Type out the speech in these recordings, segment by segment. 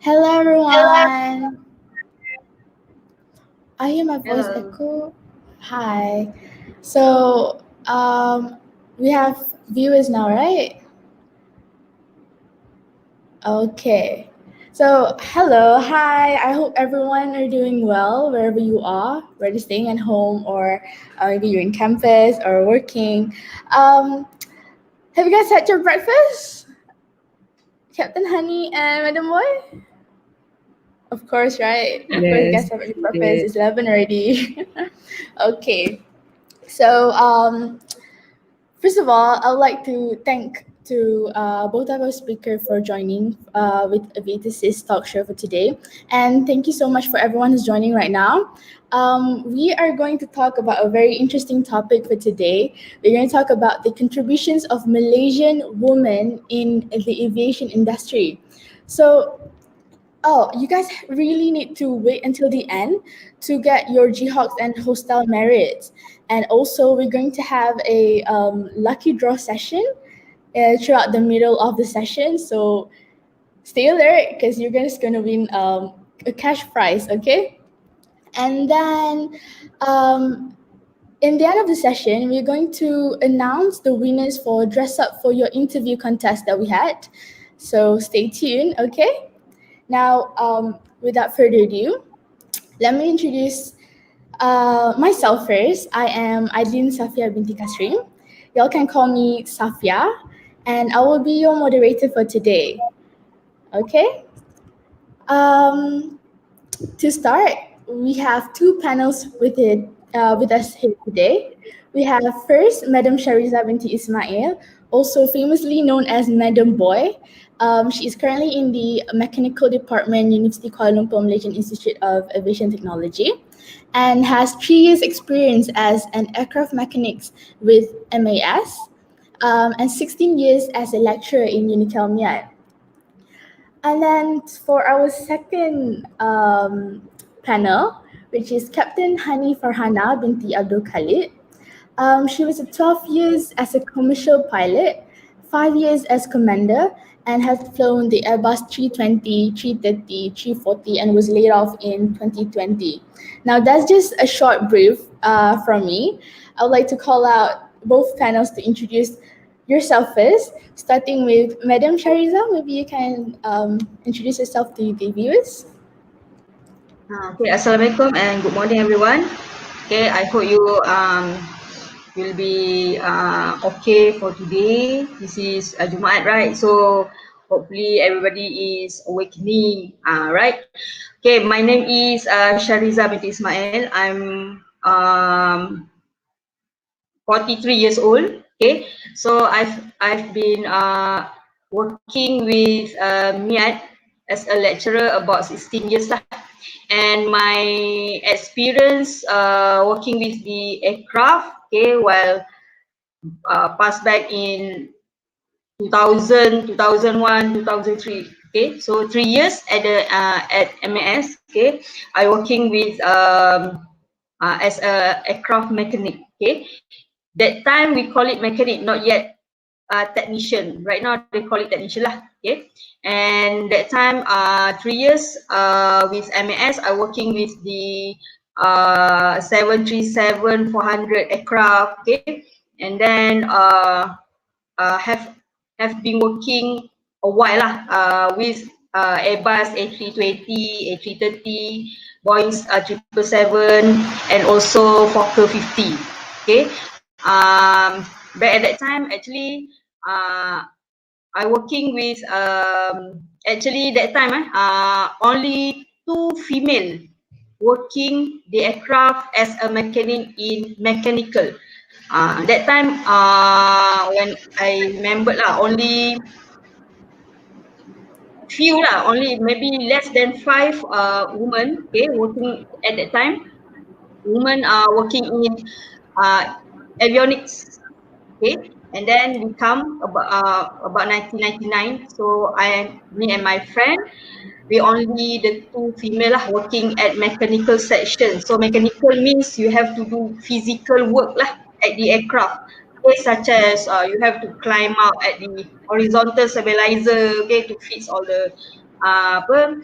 Hello Hello. everyone. I hear my voice Hello. echo. Hi. So we have viewers now, right? Okay. So hello, hi. I hope everyone are doing well wherever you are, whether staying at home or maybe you're in campus or working. Um, have you guys had your breakfast, Captain Honey and Madam Boy? Of course, right? Of course, you Yes, guys have your we breakfast. did. It's 11 already. Okay. So, first of all, I would like to thank to both of our speakers for joining with Aviator's talk show for today, and thank you so much for everyone who's joining right now. We are going to talk about a very interesting topic for today. We're going to talk about the contributions of Malaysian women in the aviation industry. So, oh, you guys really need to wait until the end to get your GHOCs and hostel merits. And also, we're going to have a lucky draw session throughout the middle of the session. So stay alert because you're just going to win a cash prize, okay? And then in the end of the session, we're going to announce the winners for Dress Up for Your Interview contest that we had. So stay tuned, okay? Now, without further ado, let me introduce myself first. I am Aidlin Safia binti Kasrim. Y'all can call me Safia, and I will be your moderator for today. Okay? Um, to start, we have two panels with us here today. We have first Madam Shariza binti Ismail, also famously known as Madam Boy. She is currently in the Mechanical Department, University Kuala Lumpur Malaysian Institute of Aviation Technology, and has 3 years experience as an aircraft mechanics with MAS, and 16 years as a lecturer in Unitel Miat. And then for our second panel, which is Captain Hani Farhana binti Abdul Khalid. She was 12 years as a commercial pilot, 5 years as commander, and has flown the Airbus 320, 330, 340, and was laid off in 2020. Now, that's just a short brief from me. I would like to call out both panels to introduce yourself first, starting with Madam Shariza. Maybe you can introduce yourself to the viewers. Okay, Assalamualaikum and good morning everyone. Okay, I hope you will be okay for today. This is Jumaat, right? So hopefully everybody is awakening, right? Okay, my name is Shariza binti Ismail. I'm 43 years old. Okay, so I've been working with MIAT as a lecturer about 16 years lah. And my experience working with the aircraft, okay, while passed back in 2000, 2001, 2003. Okay, so 3 years at MAS. Okay, I working with as a aircraft mechanic. Okay, that time we call it mechanic, not yet technician. Right now they call it technician lah. Okay, and that time 3 years with MAS, I working with the 737-400 aircraft. Okay, and then have been working a while lah with Airbus A320, A330, Boeing 777, and also Fokker 50. Okay, but at that time actually I working with actually that time only two female working the aircraft as a mechanic in mechanical. That time when I remembered lah, only few lah, only maybe less than five women, okay, working at that time. Women are working in uh, avionics, okay, and then we come about 1999. So me and my friend, we only the two female lah working at mechanical section. So mechanical means you have to do physical work lah at the aircraft. Okay, such as you have to climb out at the horizontal stabilizer, okay, to fix all the radar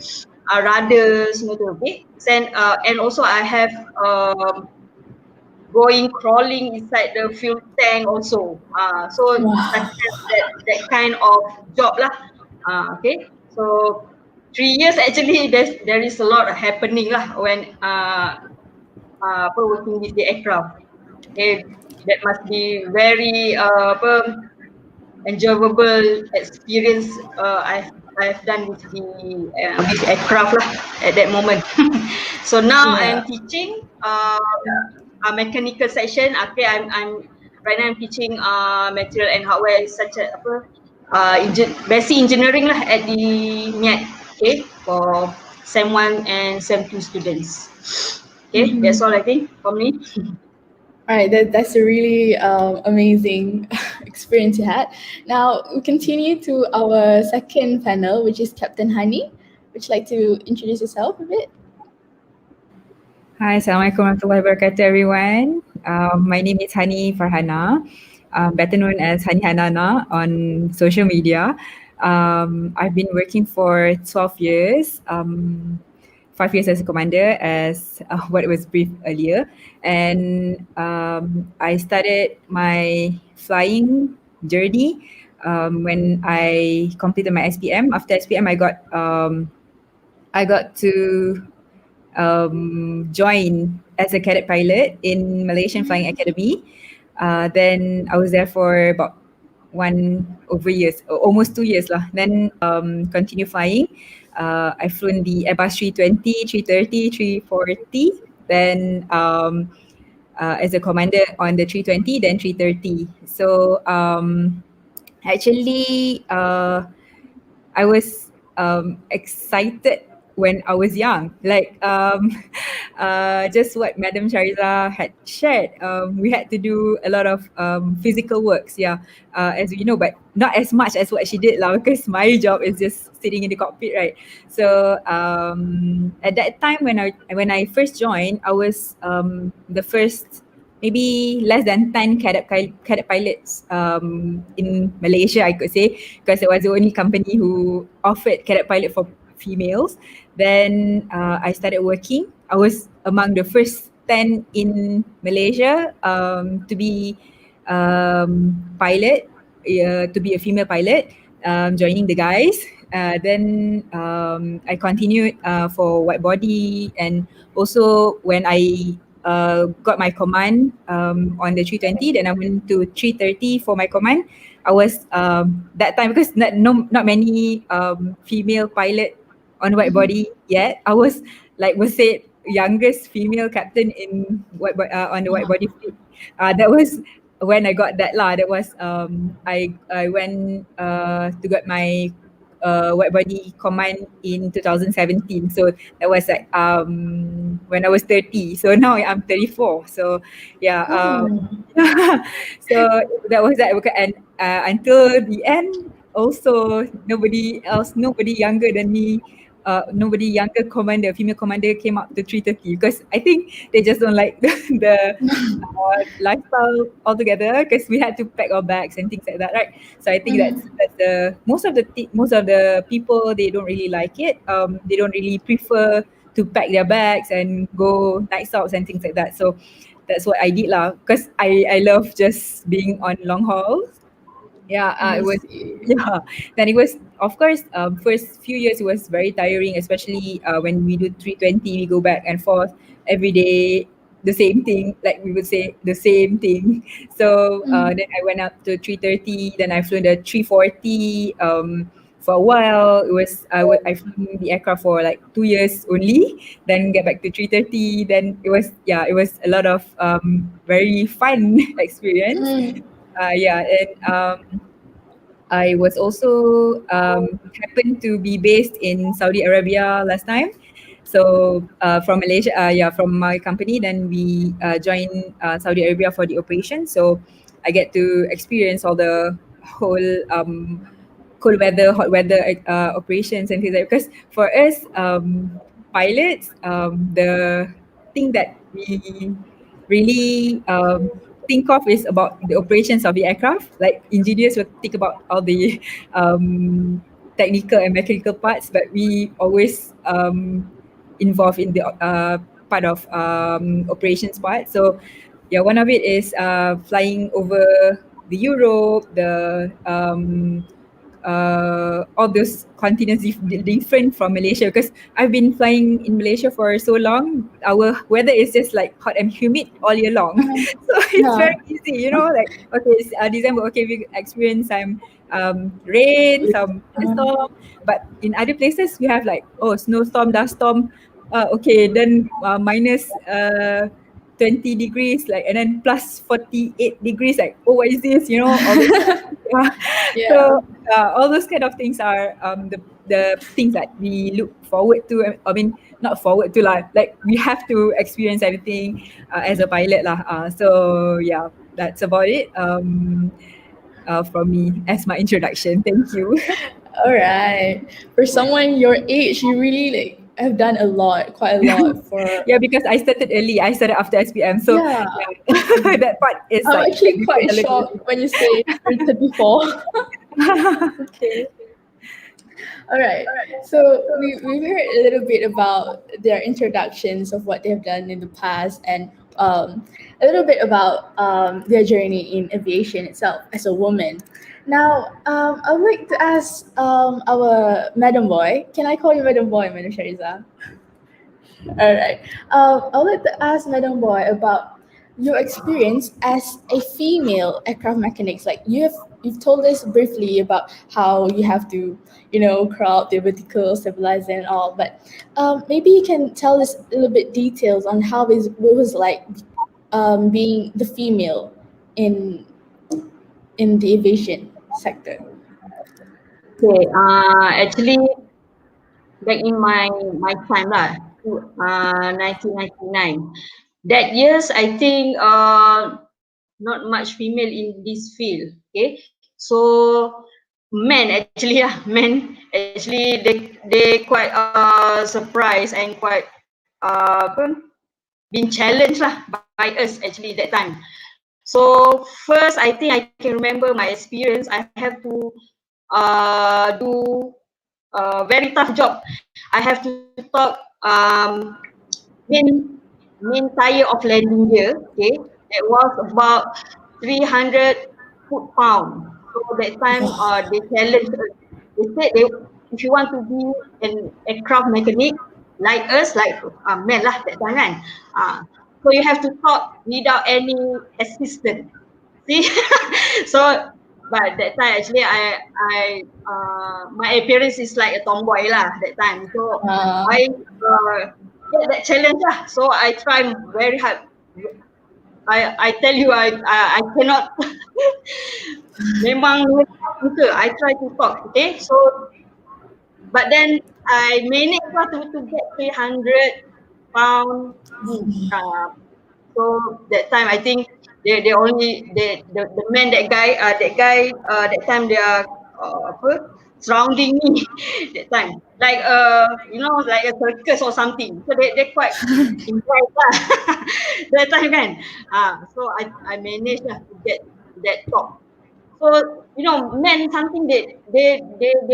semua tu, okay. And also I have going crawling inside the fuel tank also. So such Wow. as that kind of job lah. Okay. So 3 years actually there is a lot happening lah when working with the aircraft. Okay, that must be very enjoyable experience I've done with aircraft lah at that moment. So now Yeah. I'm teaching a mechanical section. Okay, I'm right now I'm teaching material and hardware such as basic engineering lah at the MIAT. Okay, for SEM 1 and SEM 2 students. Okay, that's all I think for me. All right, that's a really amazing experience you had. Now we continue to our second panel, which is Captain Hani. Would you like to introduce yourself a bit? Hi, Assalamualaikum warahmatullahi wabarakatuh everyone. My name is Hani Farhana, better known as Hani Hanana on social media. I've been working for 12 years, 5 years as a commander as what was briefed earlier. And I started my flying journey when I completed my SPM. After SPM, I got to join as a cadet pilot in Malaysian Flying Academy. Then I was there for about almost 2 years lah. Then continue flying. I flew the Airbus 320, 330, 340. Then as a commander on the 320, then 330. So actually I was excited when I was young, like just what Madam Shariza had shared. We had to do a lot of physical works, as you know, but not as much as what she did lah, because my job is just sitting in the cockpit, right? So at that time when I first joined, I was the first maybe less than 10 cadet pilots in Malaysia, I could say, because it was the only company who offered cadet pilot for females. Then I started working. I was among the first 10 in Malaysia to be pilot, to be a female pilot, joining the guys. Then I continued for wide body, and also when I got my command on the 320, then I went to 330 for my command. I was that time, because not many female pilot on wide body yet. I was like, was said, youngest female captain in on the wide body fleet. That was when I got that lah. That was I went to get my wide body command in 2017. So that was like when I was 30. So now I'm 34. So yeah, so that was that. And until the end, also nobody younger than me, nobody younger commander, female commander came up to 330, because I think they just don't like the lifestyle altogether, because we had to pack our bags and things like that, right? So I think that's the most of the people, they don't really like it. They don't really prefer to pack their bags and go nights out and things like that. So that's what I did lah, because I love just being on long hauls. It was, Then it was, of course, first few years it was very tiring, especially when we do 320, we go back and forth every day, the same thing, like we would say the same thing. So then I went up to 330, then I flew the 340 for a while. It was I flew the aircraft for like 2 years only, then get back to 330. Then it was a lot of very fun experience. And I was also happened to be based in Saudi Arabia last time. So from Malaysia, from my company, then we joined Saudi Arabia for the operation. So I get to experience all the whole cold weather, hot weather operations and things like that. Because for us pilots, the thing that we really think of is about the operations of the aircraft. Like engineers will think about all the technical and mechanical parts, but we always involved in the part of operations part. So yeah, one of it is flying over the Europe, the all those continents different from Malaysia, because I've been flying in Malaysia for so long. Our weather is just like hot and humid all year long, so it's Yeah. very easy, you know. Like okay, it's December, okay, we experience some rain, some storm, but in other places we have like snowstorm, dust storm. Okay, then minus 20 degrees, like, and then plus 48 degrees, like, what is this, you know, all this. Yeah. Yeah. So all those kind of things are the things that we look forward to. I mean, not forward to lah. Like we have to experience everything as a pilot lah. So yeah, that's about it. From me as my introduction. Thank you. All right. For someone your age, you really like have done a lot, quite a lot for. Yeah, because I started early. I started after SPM, so Yeah. yeah, that part is I'm like actually quite a little shocked when you say you're 34. Okay. All right. So we heard a little bit about their introductions of what they've done in the past and a little bit about their journey in aviation itself as a woman. Now, I would like to ask our Madam Boy. Can I call you Madam Boy, Madam Shariza? All right. I would like to ask Madam Boy about your experience as a female aircraft mechanics. Like you've told us briefly about how you have to, crawl up the vertical stabilizer and all, but maybe you can tell us a little bit details on how what was like being the female in the aviation sector. Okay, actually back in my time lah, 1999. That years I think not much female in this field. Okay, so men actually men actually they quite surprised and quite been challenged lah by us actually that time. So first I think I can remember my experience. I have to do a very tough job. I have to talk main tire of landing gear. Okay, that was about 300 foot-pound. So that time they challenged us. They said if you want to be an aircraft mechanic like us, like men lah that time kan. So you have to talk without any assistant. See, so but that time actually my appearance is like a tomboy lah that time. So I get that challenge lah. So I try very hard. I tell you I cannot. Memang muka. I try to talk. Okay, so but then I managed lah to get 300 pound. So that time I think they only the man that guy that time they are surrounding me that time like like a circus or something, so they quite impressed lah that time kan. So I managed lah to get that top. So men something they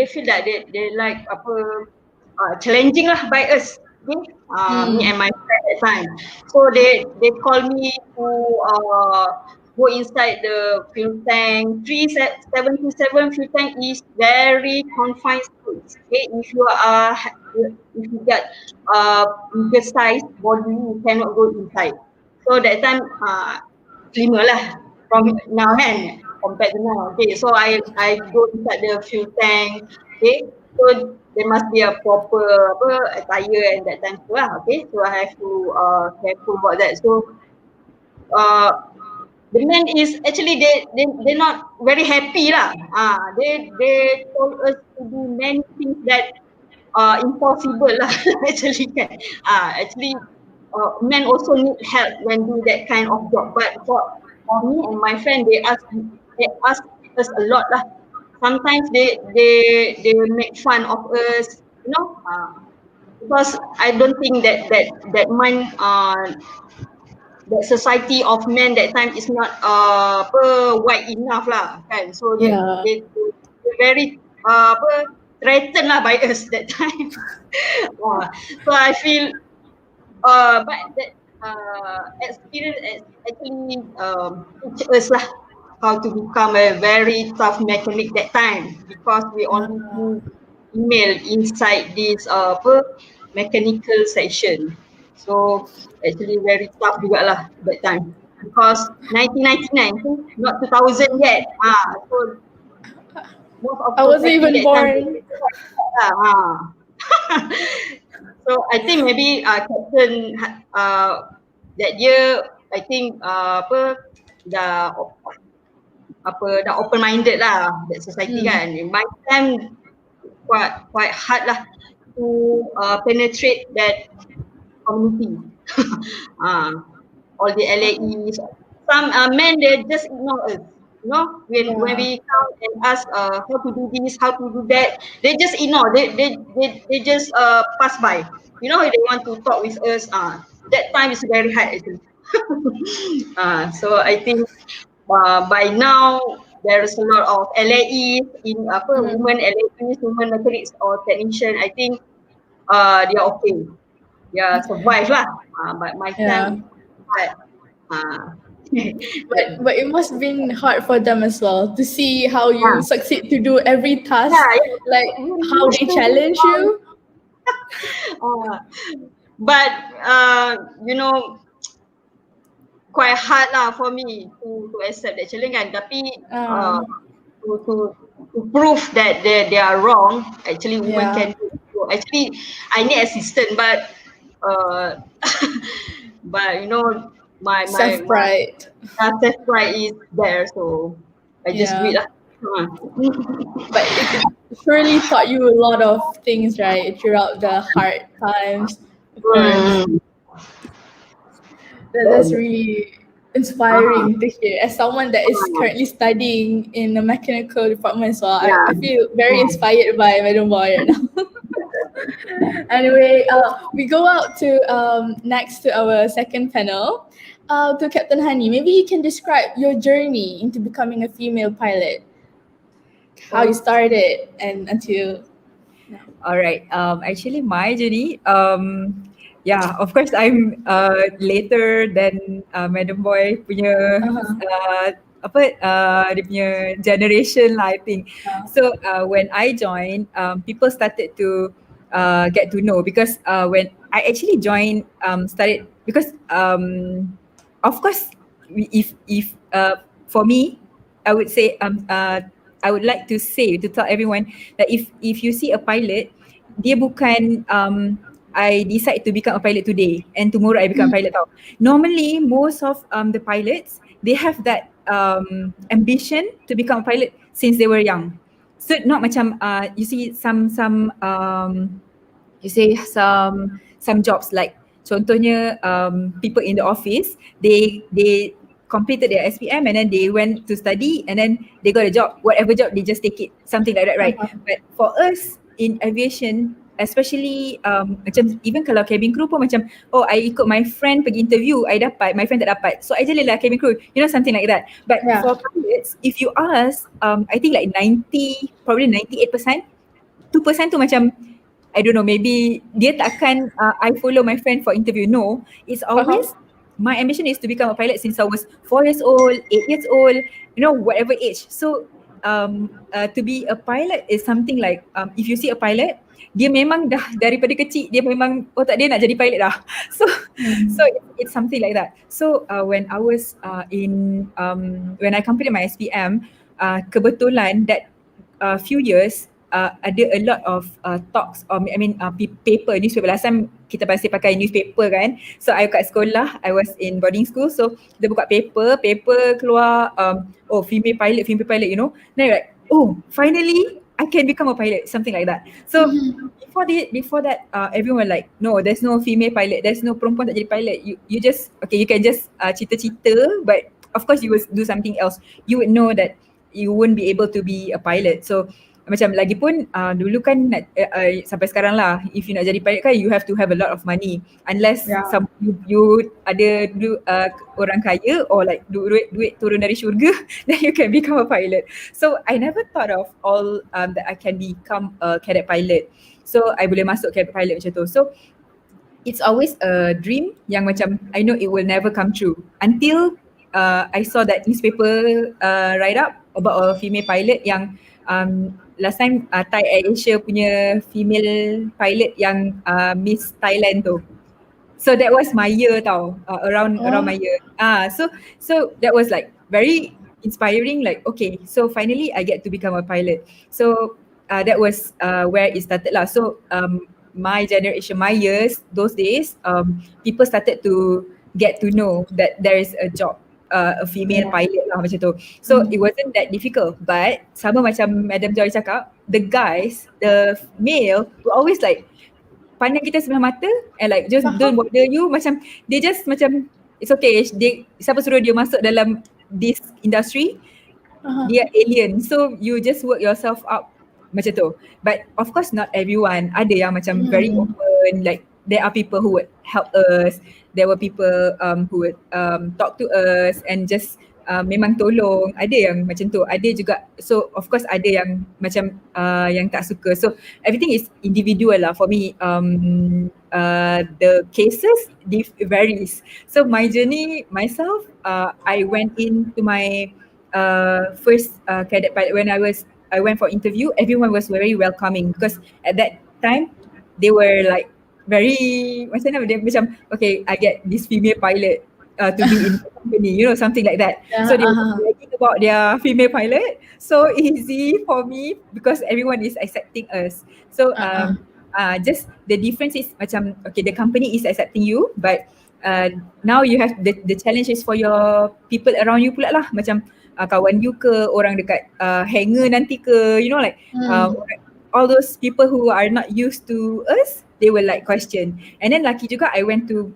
feel that they like challenging lah by us. Okay? Me and my friend at that time. So they call me to go inside the fuel tank. 727 fuel tank is very confined space. Okay, if you get bigger size body, you cannot go inside. So that time slimmer lah from now kan compared to now. Okay, so I go inside the fuel tank. Okay, so there must be a proper attire and that time too lah. Okay, so I have to careful about that. So the men is actually they're not very happy lah. They told us to do many things that impossible lah actually kan. Actually men also need help when do that kind of job. But for me and my friend, they ask us a lot lah. Sometimes they make fun of us, because I don't think that mind that society of men that time is not wide enough lah kan. So they very threatened lah by us that time. So I feel, but that experience actually teach us lah how to become a very tough mechanic that time, because we only do email inside this mechanical section. So actually very tough juga lah that time, because 1999 tu, not 2000 yet. So most of I wasn't even that born. time, so I think maybe Captain that year, I think dah open minded lah that society kan. My time quite hard lah to penetrate that community. All the LAEs, some men, they just ignore us. You know, when we come and ask how to do this, how to do that, they just ignore. They just pass by. You know, they want to talk with us. That time is very hard actually. So I think by now there's a lot of LAEs in women LAEs, women mechanics or technician. I think they are okay. Yeah, survive lah. But my time, But it must have been hard for them as well to see how you succeed to do every task, like how they challenge you. But you know, quite hard lah for me to accept that challenge kan. Tapi to prove that they are wrong, actually women can do. So actually I need assistance, but but you know, my Self-pride. self-pride is there, so I just do it lah. But it surely taught you a lot of things, right, throughout the hard times. Of course. That's really inspiring to hear. As someone that is currently studying in the mechanical department as well, I feel very inspired by Madam Boy right now. Anyway, we go out to next to our second panel, to Captain Hani. Maybe you can describe your journey into becoming a female pilot, how you started and until. All right. Actually, my journey. Yeah, of course, I'm later than Madam Boy punya dia punya generation lah, I think. So when I joined, people started to get to know, because when I actually joined, started because of course, if for me, I would say I would like to tell everyone that if you see a pilot, dia bukan I decide to become a pilot today and tomorrow I become a pilot tau. Normally most of the pilots, they have that ambition to become a pilot since they were young. So not macam you see some jobs, like contohnya people in the office, they completed their SPM and then they went to study and then they got a job, whatever job they just take it, something like that, right? But for us in aviation, especially macam even kalau cabin crew pun macam, oh I ikut my friend pergi interview, I dapat, my friend tak dapat, so I jadilah cabin crew, you know, something like that. But for pilots, if you ask, I think like probably 98%, 2% tu macam, I don't know, maybe dia takkan I follow my friend for interview. No, it's always my ambition is to become a pilot since I was 4 years old, 8 years old, you know, whatever age. So to be a pilot is something like, if you see a pilot, dia memang dah daripada kecil, dia memang otak dia nak jadi pilot dah. So it's something like that. So when I was when I completed my SPM, kebetulan that few years ada a lot of talks, or I mean paper, newspaper. Last time kita pasti pakai newspaper kan. So I kat sekolah, I was in boarding school, so dia buka paper keluar, oh female pilot, you know. Then like, oh finally I can become a pilot, something like that. So before that, everyone like, no, there's no female pilot, there's no perempuan tak jadi pilot. You just, okay, you can just cita-cita, but of course you will do something else. You would know that you won't be able to be a pilot. So macam lagipun dulu kan sampai sekarang lah, if you nak jadi pilot kan you have to have a lot of money, unless Yeah. you ada orang kaya or like duit turun dari syurga then you can become a pilot. So I never thought of all that I can become a cadet pilot, so I boleh masuk cadet pilot macam tu. So it's always a dream yang macam I know it will never come true until I saw that newspaper write up about a female pilot yang last time Thai Air Asia punya female pilot yang Miss Thailand tu. So that was my year tau, around my year. So that was like very inspiring, like okay, so finally I get to become a pilot. So that was where it started lah. So my generation, my years, those days, people started to get to know that there is a job, a female pilot lah macam tu. So it wasn't that difficult, but sama macam Madam Joy cakap, the guys, the male were always like pandang kita sebelah mata and like just don't bother you, macam they just macam it's okay, siapa suruh dia masuk dalam this industry, dia alien, so you just work yourself up macam tu. But of course not everyone, ada yang macam very open, like there are people who would help us, there were people who would talk to us and just memang tolong, ada yang macam tu, ada juga. So of course ada yang macam yang tak suka, so everything is individual lah for me. The cases varies. So my journey myself, I went into my first cadet pilot when I went for interview. Everyone was very welcoming because at that time they were like very macam mana, dia macam okay, I get this female pilot to be in the company, you know, something like that. So they were bragging about their female pilot, so easy for me because everyone is accepting us. So just the difference is macam okay, the company is accepting you, but now you have the challenge is for your people around you pula lah, macam kawan you ke, orang dekat hangar nanti ke, you know, like all those people who are not used to us, they will like question. And then lucky juga I went to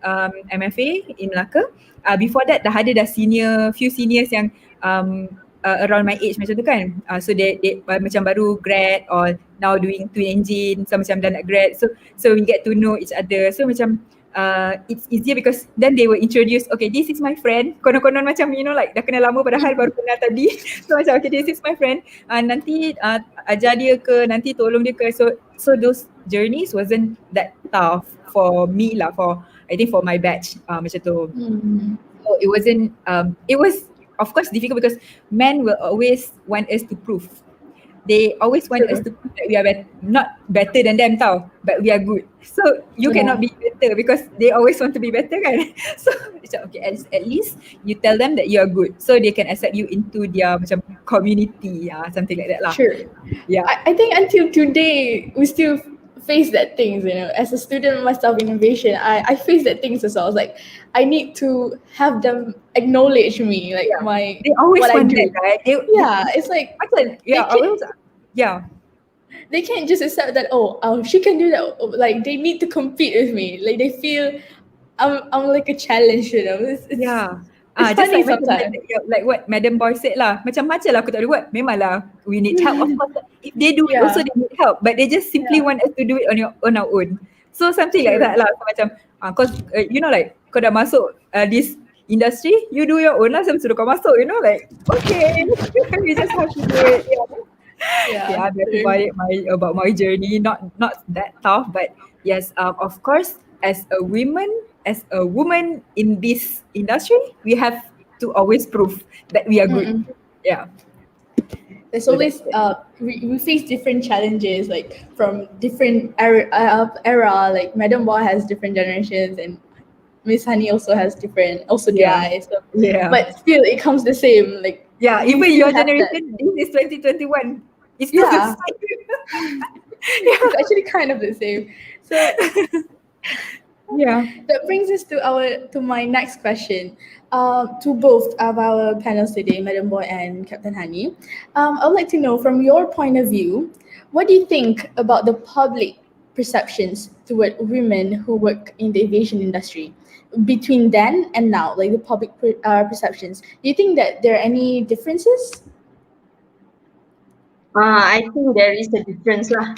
MFA in Melaka. Before that dah ada few seniors yang around my age macam tu kan. So they macam baru grad or now doing twin engine, so macam dah nak grad. So we get to know each other. So macam it's easier because then they will introduce, okay, this is my friend. Konon-konon macam, you know, like dah kenal lama padahal baru kenal tadi. So macam okay, this is my friend. Nanti ajar dia ke, nanti tolong dia ke. So those journeys wasn't that tough for me lah, I think for my batch macam tu. So it wasn't, it was of course difficult because men will always want us to prove. They always want us to prove that we are not better than them tau, but we are good. So you cannot be better because they always want to be better kan. So okay, at least you tell them that you are good, so they can accept you into their macam community, something like that lah. Sure. Yeah. I think until today we still face that things, you know, as a student myself in aviation, I face that things as well. I was like, I need to have them acknowledge me, like they always what want I do. that, right? It's like they can't just accept that, oh, she can do that. Like they need to compete with me. Like they feel I'm like a challenge, you know. It's just funny like sometimes. Like what Madam Boy said lah, macam lah aku tak boleh buat, memanglah we need help. Of course, if they do it also they need help, but they just simply want us to do it on our own. So something like that lah. So macam cause you know, like kau dah masuk this industry, you do your own lah, siapa suruh kau masuk, you know, like okay, we just have to do it. That's about my journey. Not that tough, but yes, of course, as a woman in this industry, we have to always prove that we are good. There's always we face different challenges, like from different era. Like Madam Boy has different generations, and Miss Honey also has different, also DI. So but still it comes the same. Like even your generation, this is 2021. It's still the same. It's actually kind of the same. So that brings us to my next question. To both of our panels today, Madam Boy and Captain Hani, I would like to know from your point of view, what do you think about the public perceptions toward women who work in the aviation industry between then and now, like the public perceptions? Do you think that there are any differences? I think there is a difference lah.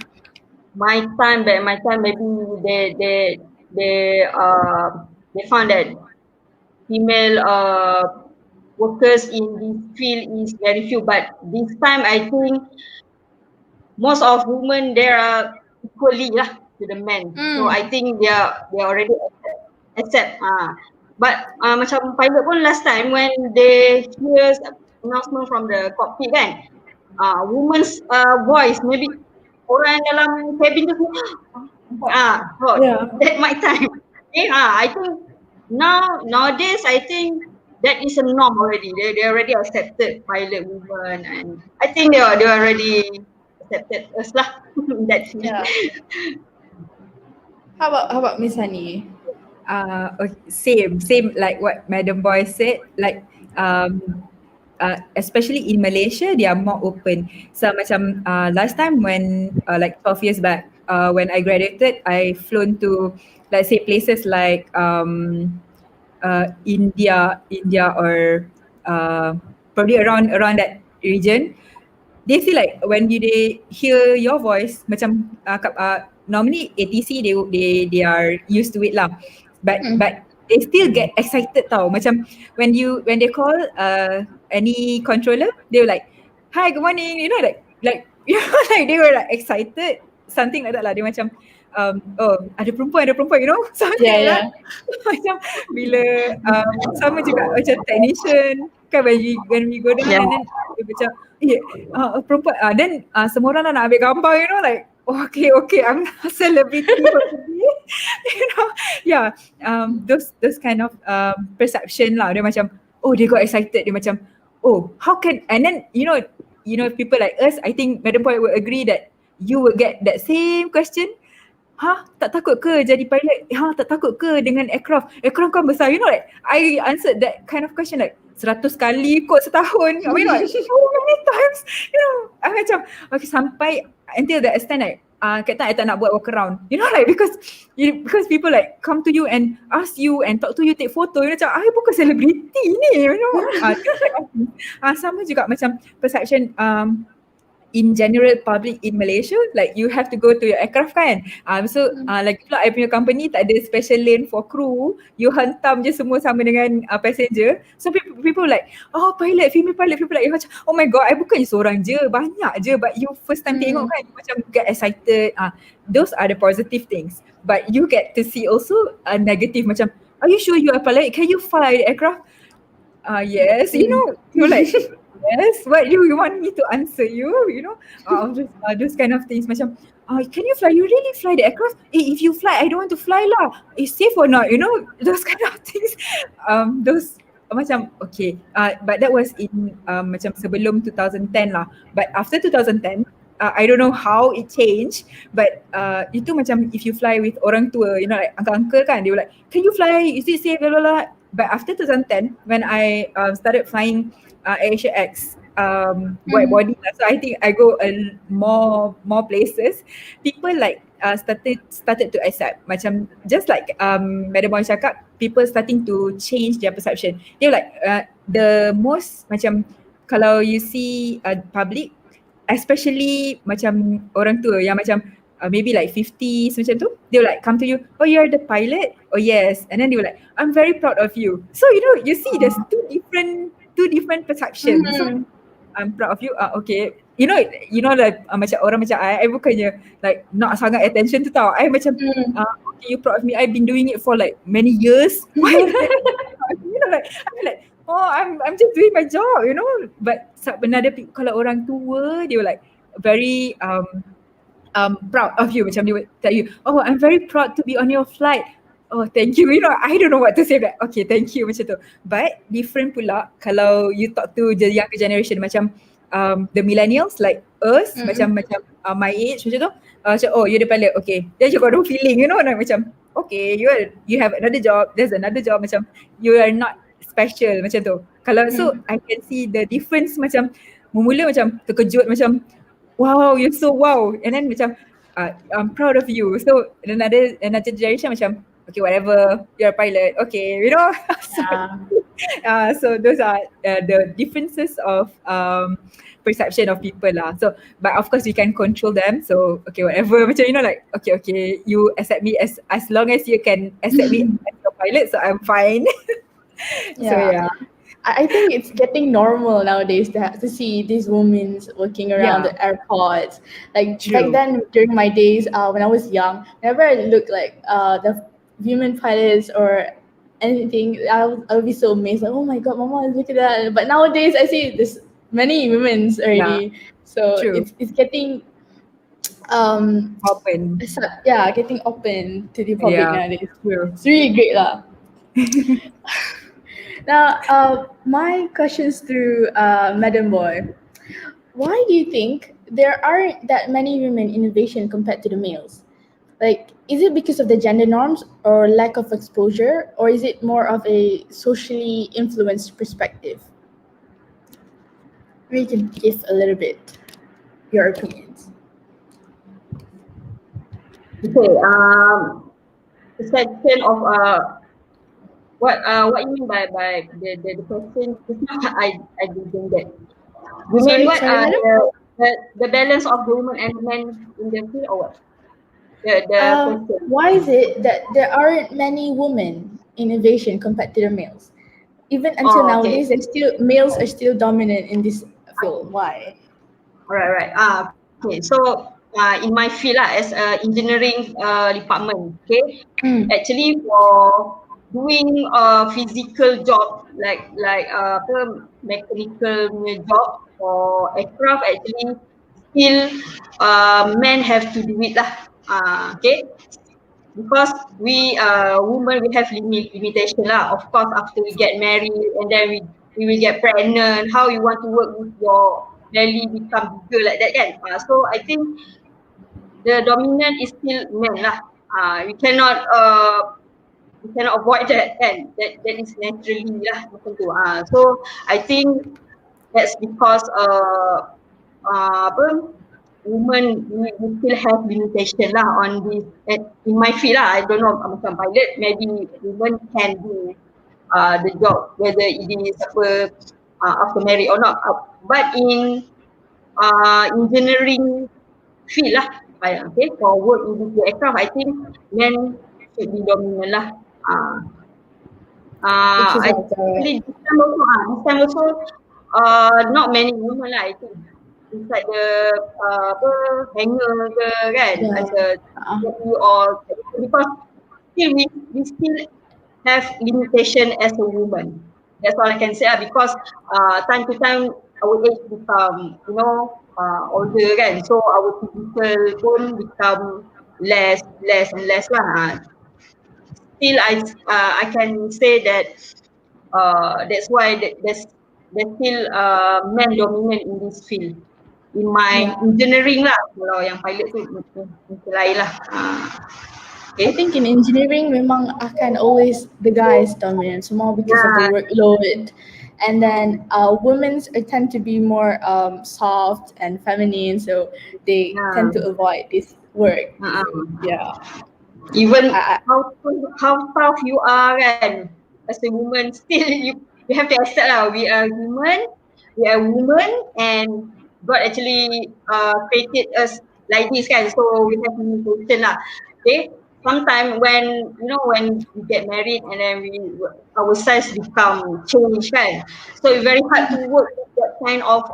Back my time, maybe they found that female workers in this field is very few. But this time, I think most of women there are equally lah to the men. So I think they are already accept. But macam pilot pun last time when they hear announcement from the cockpit kan, woman's voice, maybe orang dalam cabin tu so Yeah. that my time. Okay, I think nowadays I think that is a norm already. They already accepted pilot women, and I think they already accepted us lah in that field. Yeah. How about Miss Hani? Same like what Madam Boy said. Like especially in Malaysia, they are more open. So macam last time when like 12 years back, when I graduated, I flown to, let's say, places like India or probably around that region. They feel like when they hear your voice, macam normally ATC they are used to it lah, but they still get excited tau. Macam when they call any controller, they were like, "Hi, good morning," you know, like you know, like they were like excited, something like that lah. Dia macam oh, ada perempuan, you know, something like that. Macam bila sama juga macam technician kan, when we go down, and then dia macam perempuan, then semua orang nak ambil gambar, you know, like okay, I'm a celebrity for today. You know, yeah, those kind of perception lah. Dia macam, oh, they got excited. Dia macam, oh, how can, and then you know people like us, I think Madam Boy will agree that you will get that same question. Tak takut ke jadi pilot? Tak takut ke dengan aircraft kan besar? You know, like I answered that kind of question like 100 kali kot setahun. I mean, like so many times, you know. I macam okay, sampai until the extent like kata I tak nak buat walk around, you know, like because people like come to you and ask you and talk to you, take photo, you know, macam I bukan selebriti ni, you know. Sama juga macam perception in general public in Malaysia, like you have to go to your aircraft kan. So like pula I punya company tak ada special lane for crew, you hantam je semua sama dengan passenger. So people like, oh, female pilot, like macam, oh my god, I bukan seorang je, banyak je, but you first time tengok kan, you macam get excited. Those are the positive things, but you get to see also a negative, macam, are you sure you are pilot? Can you fly the aircraft? Yes, you know, you're like, yes, what do you want me to answer you? You know, those kind of things. Macam, can you fly? You really fly the aircraft? If you fly, I don't want to fly lah. Is safe or not? You know, those kind of things. Those macam okay. But that was in macam sebelum 2010 lah. But after 2010, I don't know how it changed. But itu macam if you fly with orang tua, you know, like uncle kan, they were like, can you fly? Is it safe? Blah blah blah. But after 2010, when I started flying Aviation X wide body, so I think I go more places, people like started to accept, macam just like Madam Boy cakap, people starting to change their perception. They're like the most macam kalau you see public, especially macam orang tua yang macam maybe like 50s macam tu, they will like come to you, oh, you're the pilot? Oh yes. And then they will like, I'm very proud of you. So you know, you see there's two different perceptions. So I'm proud of you. Okay. You know like macam orang macam I bukannya like not sangat attention tu tau. I macam okay, you proud of me. I've been doing it for like many years. Why? You know, like I feel like, oh, I'm just doing my job, you know. But another people, kalau orang tua, they were like very proud of you. Macam they would tell you, oh, I'm very proud to be on your flight. Oh, thank you. You know, I don't know what to say, but okay, thank you macam tu. But different pula kalau you talk to the younger generation, macam the millennials like us, macam my age macam tu. Macam, oh, you're the pilot, okay. Then you got no feeling, you know, like, macam okay, you have another job, there's another job, macam you are not special macam tu. Kalau so I can see the difference, macam mula macam terkejut, macam wow, you're so wow, and then macam I'm proud of you. So another generation macam okay, whatever, you're a pilot, okay, you know. So those are the differences of perception of people lah. So, but of course we can control them. So, okay, whatever. Macam like, okay, you accept me as long as you can accept me as your pilot, so I'm fine. So yeah. I think it's getting normal nowadays to see these women working around Yeah. the airports. Like back True. then, during my days when I was young, whenever I look like the women pilots or anything, I'll be so amazed. Like, oh my god, Mama, look at that! But nowadays, I see this many women's Yeah. already. So True. it's getting Open. getting open to the public Yeah. nowadays. True. It's really great lah. Now, my questions to Madam Boy. Why do you think there aren't that many women in aviation compared to the males? Like, is it because of the gender norms or lack of exposure, or is it more of a socially influenced perspective? Maybe you can give a little bit your opinions. Okay, the section of what you mean by the question? I didn't get. You Sorry, mean what madam? the balance of the women and men in the field or what? The question. Why is it that there aren't many women in aviation compared to the males? Even until Oh, okay. nowadays, males are still dominant in this field. Why? Right. Okay. So in my field lah, as a engineering department, okay, actually for doing physical job like apa mechanical punya job for aircraft, actually still men have to do it lah. Okay, because we women, we have limitation lah. Of course, after we get married and then we will get pregnant, how you want to work with your belly become bigger like that kan. So I think the dominant is still men lah. We cannot avoid that kan. That is naturally lah macam tu. So I think that's because apa women we still have limitation lah on this. In my field lah, I don't know macam pilot, maybe women can do the job whether it is apa after married or not. But in engineering field lah, okay, for work in this aircraft, I think men should be dominant lah. Actually this time also not many women lah, I think inside the apa hanger ke kan, as a or because still we still have limitation as a woman. That's all I can say because time to time our age become older kan, so our physical pun become less and less lah. Still I can say that that's why there's still men dominant in this field. In my engineering lah, kalau yang pilot tu mungkin lain lah. Okay. I think in engineering memang akan always the guys dominant, more because of the workload, and then women tend to be more soft and feminine, so they tend to avoid this work. Even how tough you are kan, as a woman, still you have to accept lah. We are human, we are women, and God actually created us like this kan, so we have limitation lah. Okay, sometimes when we get married and then our size become changed kan, so it's very hard to work with that kind of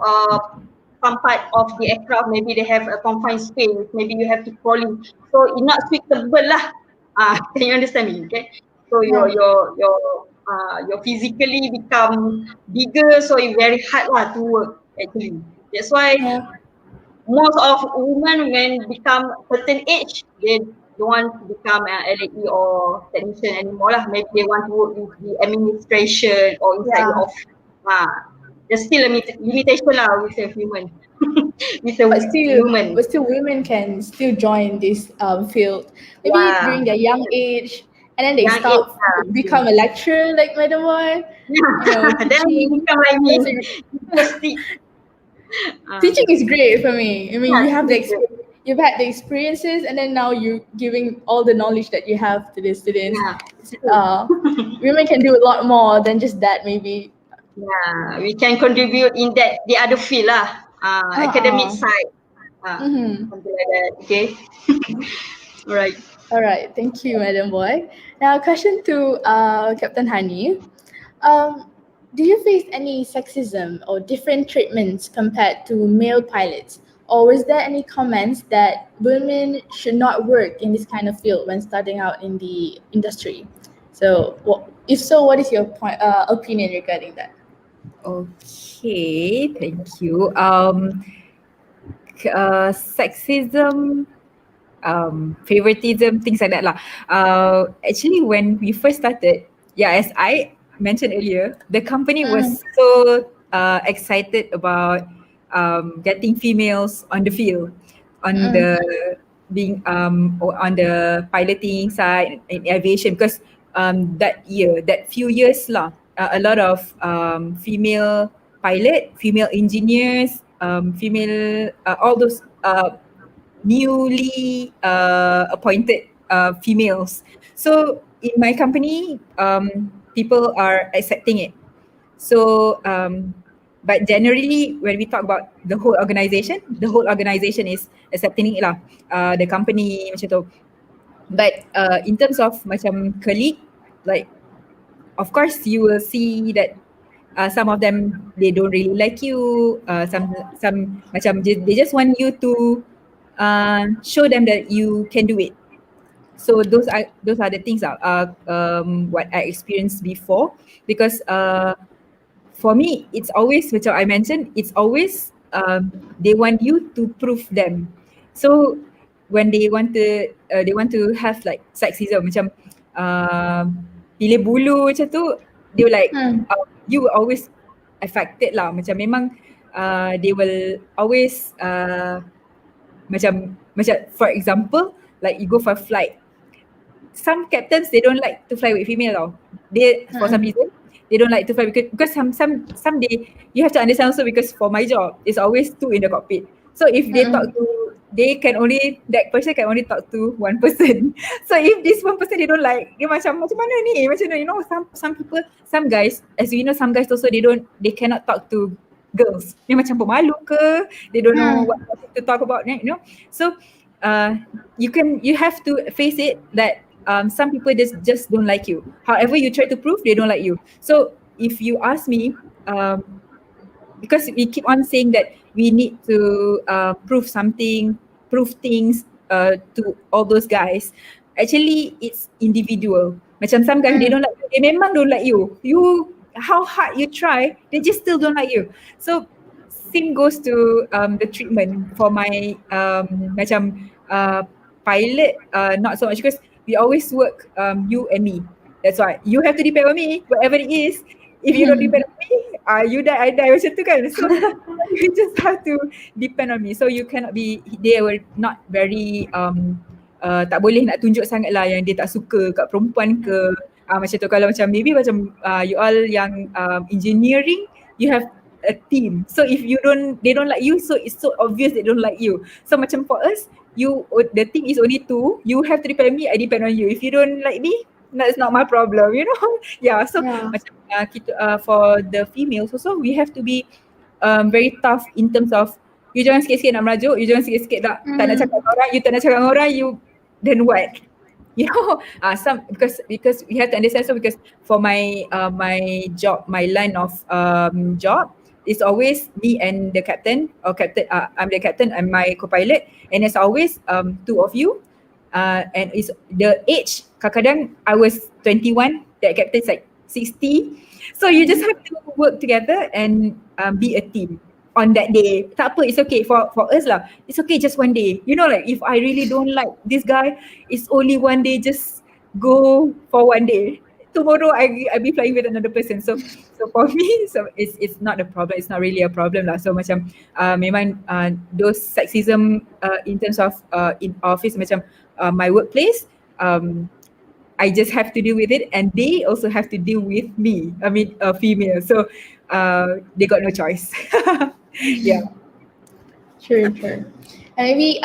some part of the aircraft. Maybe they have a confined space, maybe you have to crawl in, so it's not suitable lah. Can you understand me? Okay, so your physically become bigger, so it's very hard lah to work actually. That's why most of women when become certain age, they don't want to become an LAE or technician anymore lah. Maybe they want to work with the administration or inside the office. There's still a limitation lah with a human. But still women can still join this field. Maybe during their young age, and then they start to become a lecturer like Madam Boy. Then we become like me. Teaching is great for me. I mean, you have you've had the experiences, and then now you're giving all the knowledge that you have to the students. Women can do a lot more than just that, maybe. Yeah, we can contribute in the other field lah. academic Uh-uh. side, Mm-hmm. something like that. Okay. All right. All right. Thank you, Madam Boy. Now, question to Captain Hani. Um, do you face any sexism or different treatments compared to male pilots? Or was there any comments that women should not work in this kind of field when starting out in the industry? So, if so, what is your opinion regarding that? Okay, thank you. Sexism, favoritism, things like that lah. Actually, when we first started, yeah, as I mentioned earlier, the company Mm, was so excited about getting females on the field, on mm, the being or on the piloting side in aviation, because that year, that few years lah, a lot of female pilot, female engineers, female all those newly appointed females. So in my company, people are accepting it. So, but generally, when we talk about the whole organization is accepting it lah. The company macam tu. But in terms of macam colleague, like of course you will see that some of them they don't really like you. Some macam they just want you to show them that you can do it. So those are the things what I experienced before, because for me it's always macam I mentioned, it's always they want you to prove them. So when they want to have like sexism macam pilih bulu macam tu, they will like mm, you will always affected lah, macam memang they will always macam for example, like you go for a flight, some captains they don't like to fly with female tau. They for some mm, reason they don't like to fly because some they, you have to understand also, because for my job it's always two in the cockpit. So if they talk mm, to, they can only, that person can only talk to one person. So if this one person they don't like, dia macam mana ni, macam you know, some people, some guys, as you know, some guys also they cannot talk to girls. Dia macam pemalu ke, they don't know mm, what topic to talk about, you know. So you have to face it that some people just don't like you. However you try to prove, they don't like you. So if you ask me, because we keep on saying that we need to prove something, prove things to all those guys. Actually, it's individual. Macam some guys, they mm, don't like you. They memang don't like you. You, how hard you try, they just still don't like you. So same goes to the treatment for my macam pilot, not so much, because we always work you and me. That's why you have to depend on me, whatever it is. If you don't depend on me, you die, I die, macam tu kan. So you just have to depend on me. So you cannot be, they were not very tak boleh nak tunjuk sangat lah yang dia tak suka kat perempuan ke. Macam tu, kalau macam maybe macam you all yang engineering, you have a team. So if they don't like you, so it's so obvious they don't like you. So macam for us, the team is only two. You have to depend on me, I depend on you. If you don't like me, that's not my problem, you know. Yeah, so yeah, macam kita for the females also, we have to be very tough in terms of, you jangan sikit-sikit nak merajuk, you jangan sikit-sikit tak nak cakap mm, dengan orang, you tak nak cakap dengan orang, you then what? You know, some because we have to understand. So because for my my job, my line of job, it's always me and the captain, or captain, I'm the captain and my co-pilot, and it's always two of you, and it's the age, kadang-kadang I was 21, that captain is like 60. So you just have to work together and be a team on that day. Tak apa, it's okay for us lah. It's okay just one day. You know, like if I really don't like this guy, it's only one day, just go for one day. Tomorrow I be flying with another person. So for me, so it's not a problem. It's not really a problem lah. So macam memang those sexism in terms of in office, macam my workplace, I just have to deal with it, and they also have to deal with me. I mean, a female. So they got no choice. Yeah. sure, sure. And maybe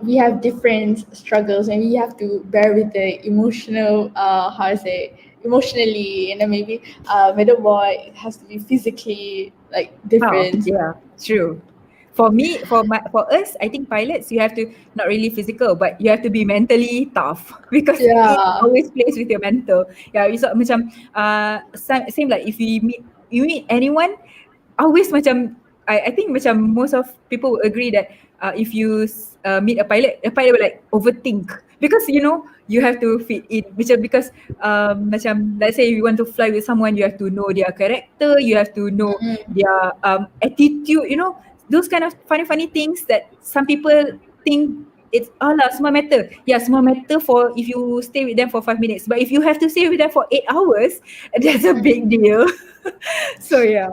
we have different struggles, and we have to bear with the emotional, how to say, emotionally, and then maybe middle boy has to be physically like different. Yeah, true. For us, I think pilots, you have to not really physical, but you have to be mentally tough because it Yeah. always plays with your mental. Yeah, it's macam same like if you meet anyone, always macam I think macam most of people will agree that if you meet a pilot will like overthink because you have to fit in because macam let's say you want to fly with someone, you have to know their character, you have to know their attitude, those kind of funny things that some people think it's semua matter. Yeah, semua matter for if you stay with them for 5 minutes. But if you have to stay with them for 8 hours, that's a big deal. So yeah.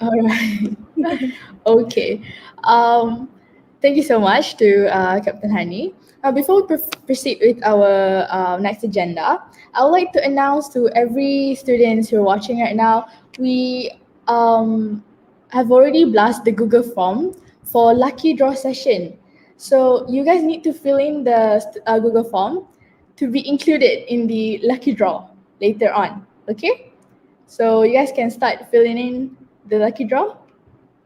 All right. Okay. Thank you so much to Captain Hani. Before we proceed with our next agenda, I would like to announce to every students who are watching right now, we have already blasted the Google form for lucky draw session. So you guys need to fill in the Google form to be included in the lucky draw later on. Okay? So you guys can start filling in the lucky draw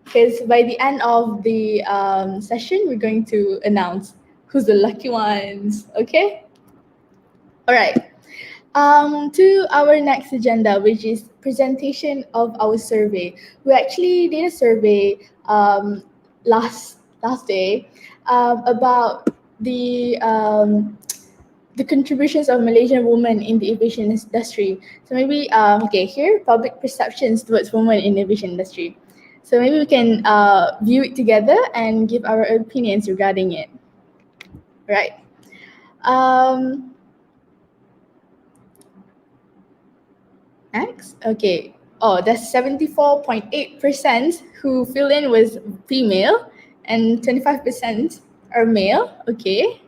because by the end of the session, we're going to announce who's the lucky ones. Okay? All right. To our next agenda, which is presentation of our survey. We actually did a survey last day about the contributions of Malaysian women in the aviation industry. So maybe okay, here public perceptions towards women in the aviation industry. So maybe we can view it together and give our opinions regarding it. Right. Um, Next, okay. Oh, that's 74.8% who fill in was female and 25% are male. Okay.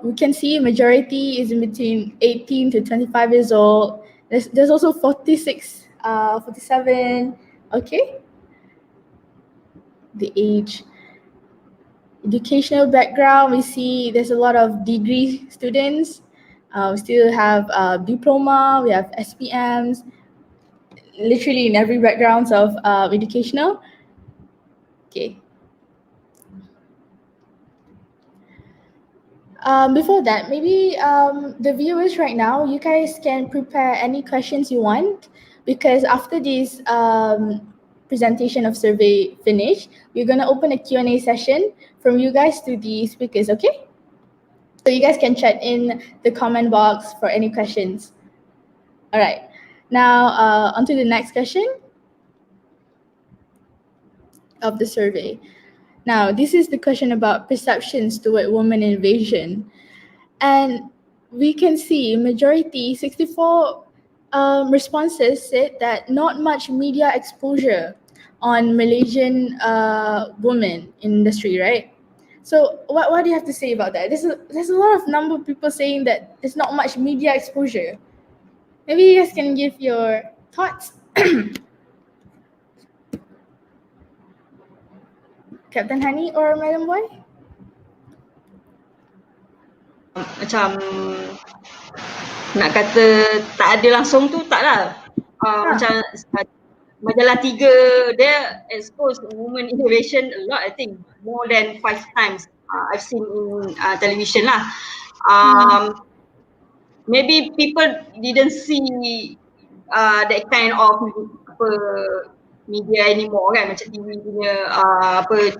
We can see majority is in between 18 to 25 years old. There's also 46, 47. Okay. The age. Educational background, we see there's a lot of degree students. We still have diploma, we have SPMs, literally in every background of educational. Okay. Before that, maybe the viewers right now, you guys can prepare any questions you want because after this presentation of survey finish, we're gonna open a Q&A session from you guys to the speakers, okay? So you guys can chat in the comment box for any questions. All right, now on to the next question of the survey. Now, this is the question about perceptions toward women in aviation. And we can see majority, 64 responses said that not much media exposure on Malaysian women in industry, right? So what do you have to say about that? There's a lot of number of people saying that there's not much media exposure. Maybe you guys can give your thoughts. Captain Hani or Madam Boy? Macam nak kata tak ada langsung tu tak lah. Macam majalah 3 dia expose women innovation a lot, I think more than 5 times I've seen in television lah. Maybe people didn't see that kind of media anymore kan, macam TV punya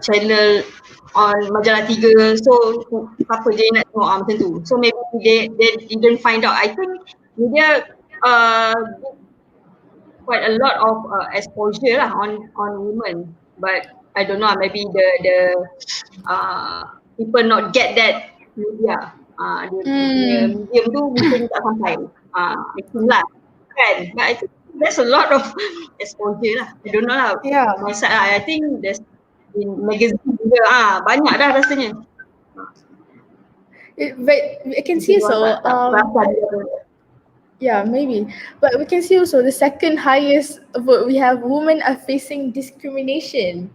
channel on majalah 3, so siapa je nak tengok macam tu. So maybe they didn't find out. I think media quite a lot of exposure lah on women, but I don't know, maybe the people not get that media. Dia medium tu mungkin tak sampai. I think lah kan, but I think there's a lot of exposure lah. I don't know lah. Yeah. My side lah, I think there's in magazine juga banyak dah rasanya. But I can see so. Yeah, maybe. But we can see also the second highest vote we have, women are facing discrimination.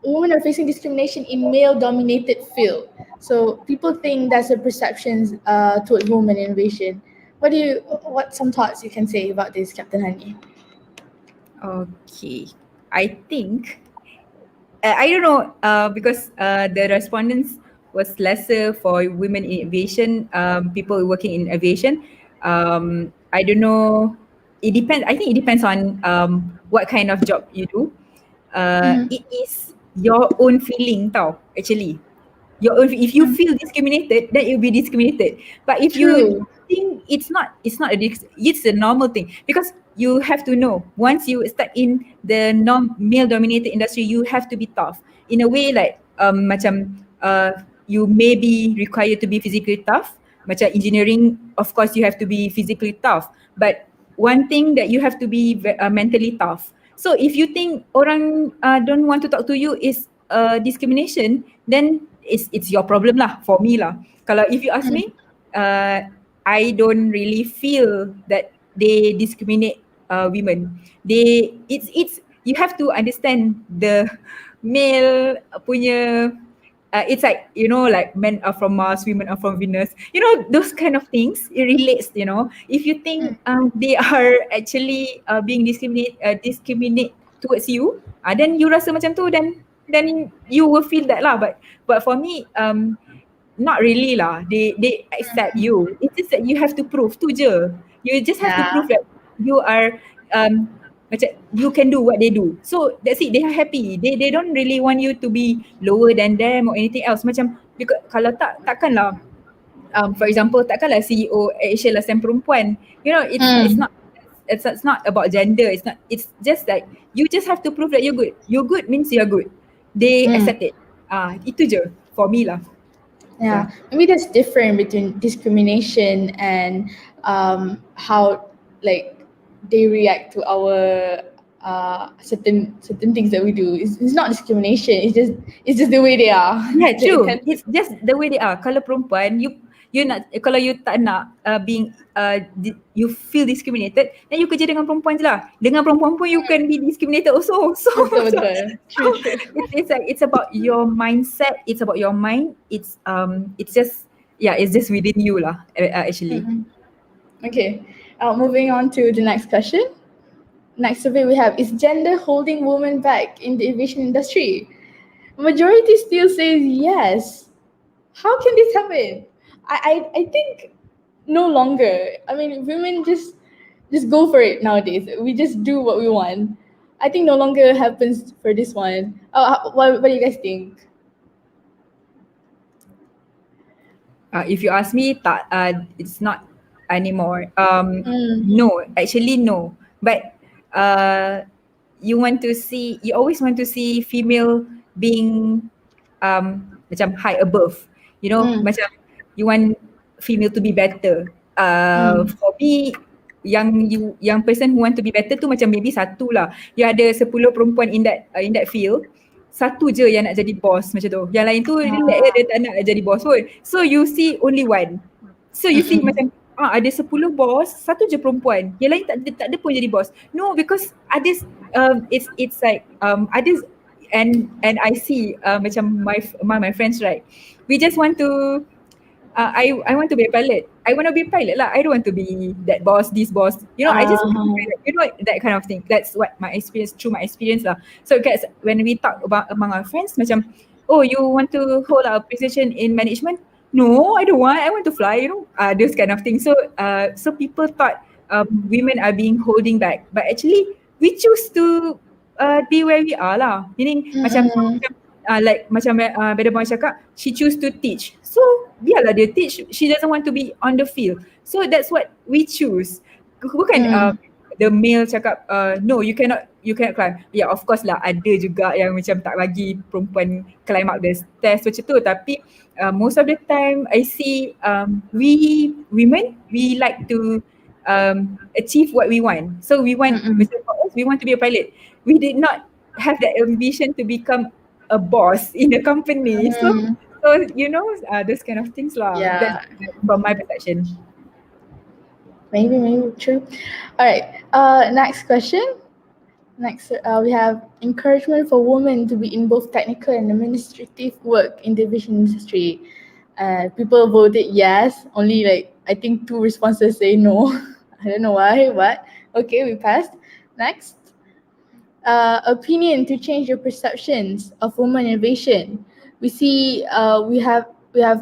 Women are facing discrimination in male-dominated field. So people think that's a perception towards women in aviation. What some thoughts you can say about this, Captain Hani? Okay. I think I don't know because the respondents was lesser for women in aviation, people working in aviation. I don't know. It depends. I think it depends on what kind of job you do. Mm-hmm. It is your own feeling, tau. Actually, your own. If you feel discriminated, then you'll be discriminated. But if you True. think it's not it's a normal thing because you have to know once you start in the male dominated industry, you have to be tough in a way like macam you may be required to be physically tough. Macam engineering, of course, you have to be physically tough. But one thing that you have to be mentally tough. So if you think orang don't want to talk to you is discrimination, then it's your problem lah. For me lah. Kalau if you ask me, uh, I don't really feel that they discriminate women. It's you have to understand the male punya it's like like men are from Mars, women are from Venus. Those kind of things. It relates. If you think they are actually being discriminate towards you, then you rasa macam tu, then you will feel that lah. But for me, not really lah. They accept you. It's just that you have to prove tu je. You just have to Yeah. prove that you are macam you can do what they do. So that's it. They are happy. They don't really want you to be lower than them or anything else. Macam because kalau takkanlah for example takkanlah CEO Asia Lasan perempuan. Mm. It's not about gender. It's just like you just have to prove that you're good. You're good means you're good. They Mm. accept it. Itu je for me lah. Yeah, maybe that's different between discrimination and how like they react to our certain things that we do. It's not discrimination. It's just the way they are. Yeah, They true. tend It's just the way they are. Kalau perempuan, you nak, kalau you tak nak you feel discriminated, then you kerja dengan perempuan je lah. Dengan perempuan pun you can be discriminated also. So, betul so, betul. so True true. it's like it's about your mindset. It's about your mind. It's just it's just within you lah. Actually. Okay. Moving on to the next question. Next survey we have, is gender holding women back in the aviation industry? Majority still says yes. How can this happen? I think no longer. I mean, women just go for it nowadays. We just do what we want. I think no longer happens for this one. What do you guys think? If you ask me, it's not anymore. Mm. No, actually no. But you always want to see female being macam high above. Macam you want female to be better. For me, yang person who want to be better tu macam maybe satu lah. You ada 10 perempuan in that field, satu je yang nak jadi boss macam tu. Yang lain tu dia tak nak jadi boss pun. So you see only one. So you see macam ada 10 boss, satu je perempuan. Yang lain tak ada pun jadi boss. No, because others it's like others and I see macam my friends, right? We just want to I want to be a pilot. I want to be a pilot lah. I don't want to be that boss, this boss. I just want to be a pilot. That kind of thing. That's what through my experience lah. So guys, when we talk about among our friends, macam, oh, you want to hold a position in management? No, I don't want. I want to fly. Those kind of things. So so people thought women are being holding back, but actually we choose to be where we are lah. Meaning macam like macam Beda Bang cakap, she choose to teach. So biarlah dia teach. She doesn't want to be on the field. So that's what we choose. Bukan the male cakap no, you cannot climb. Yeah, of course lah, ada juga yang macam tak bagi perempuan climb up the stairs macam tu. Tapi most of the time I see we women, we like to achieve what we want. So we want, macam for us, we want to be a pilot. We did not have that ambition to become a boss in a company. So those kind of things lah. Yeah. That's from my perception. Maybe true. All right. Next question. Next, we have encouragement for women to be in both technical and administrative work in the aviation industry. People voted yes. Only I think 2 responses say no. I don't know why, but okay, we passed. Next. opinion to change your perceptions of women innovation. We see we have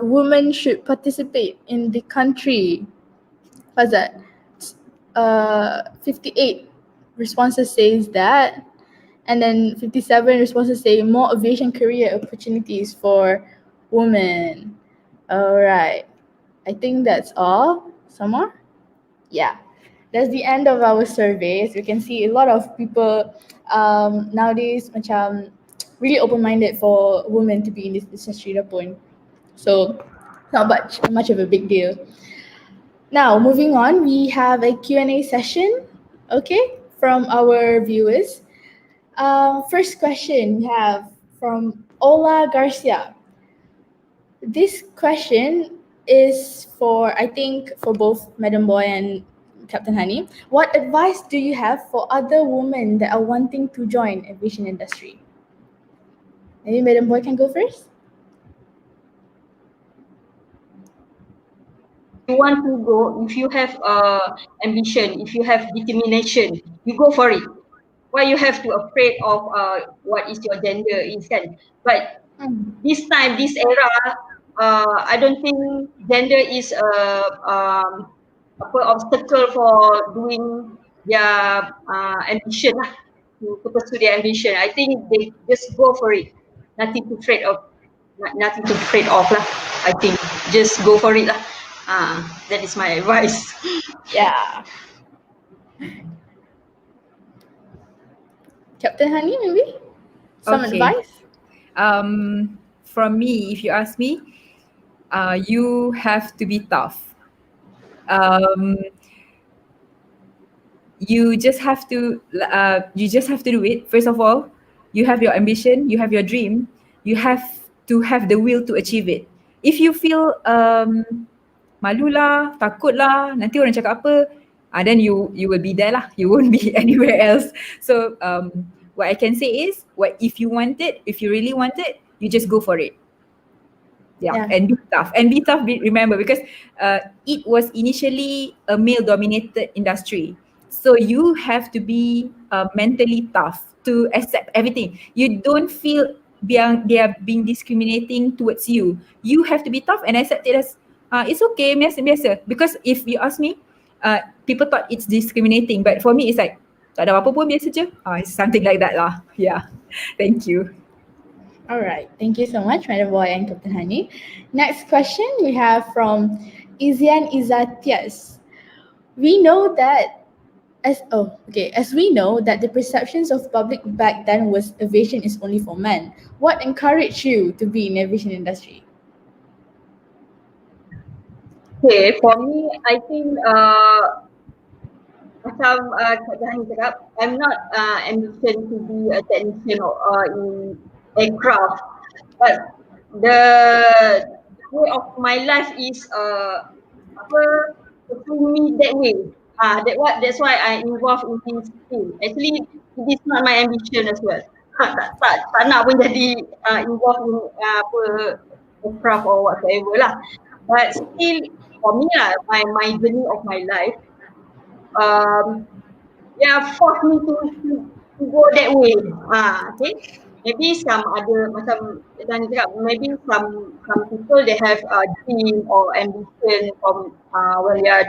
women should participate in the country. What's that? 58 responses says that, and then 57 responses say more aviation career opportunities for women. All right, I think that's all. Some more? Yeah, that's the end of our survey. As you can see, a lot of people nowadays macam really open-minded for women to be in this industry point. So not much of a big deal. Now, moving on, we have a Q&A session, okay, from our viewers. First question we have from Ola Garcia. This question is for, I think, for both Madam Boy and Captain Honey. What advice do you have for other women that are wanting to join aviation industry? Maybe Madam Boy can go first. You want to go, if you have ambition, if you have determination, you go for it. Why you have to afraid of what is your gender is kan? But this time, this era, I don't think gender is a obstacle for doing their ambition lah, to pursue their ambition. I think they just go for it. Nothing to afraid of, nothing to afraid of lah. I think just go for it lah. That is my advice. Yeah. Captain Honey, maybe? Some Okay. advice? From me, if you ask me, you have to be tough. You just have to do it. First of all, you have your ambition, you have your dream, you have to have the will to achieve it. If you feel malu lah, takut lah, nanti orang cakap apa, then you will be there lah. You won't be anywhere else. So what I can say is, if you want it, if you really want it, you just go for it. Yeah. And be tough. Remember, because it was initially a male-dominated industry. So you have to be mentally tough to accept everything. You don't feel they are being discriminating towards you. You have to be tough and accept it as it's okay, biasa. Because if you ask me, people thought it's discriminating, but for me it's like tak ada apa pun, biasa je. It's something like that lah. Yeah. Thank you. All right. Thank you so much, Madam Boy and Captain Honey. Next question we have from Izian Izatias. We know that as we know that the perceptions of public back then was aviation is only for men. What encouraged you to be in aviation industry? Okay, for me, I think macam Captain cakap, I'm not ambition to be a technician in aircraft, but the way of my life is pursuing me that way. That's why I involved in this field. Actually, it is not my ambition as well. Tak nak pun jadi involved in aircraft or whatever lah. But still, for me lah, my journey of my life, forced me to go that way. Okay. Maybe some other macam maybe some people they have dream or ambition from when they are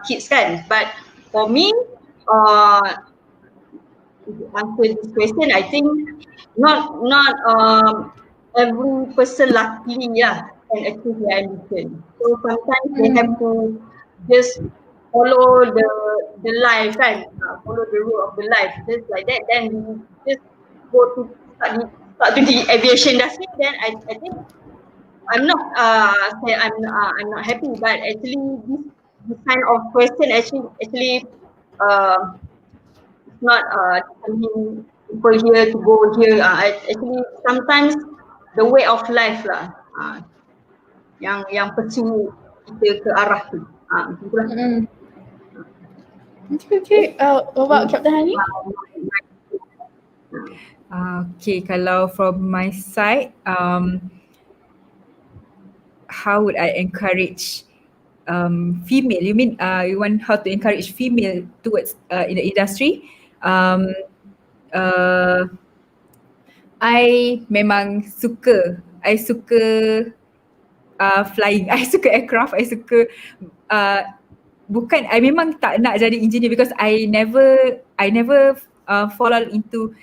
kids kan. But for me, to answer this question, I think not every person luckily can achieve their ambition. So sometimes they have to just follow the life kan, follow the rule of the life, just like that. Then we just go to start to the aviation industry. Then I think I'm not say I'm not happy, but actually this kind of question actually it's not telling people here to go here. Actually sometimes the way of life lah yang pursue kita ke arah tu. Okay. What about Captain Honey? Okay, kalau from my side, how would I encourage female? You mean you want how to encourage female towards in the industry? um, uh, I suka flying. I suka aircraft. I suka uh, bukan, I memang tak nak jadi engineer because I never fall into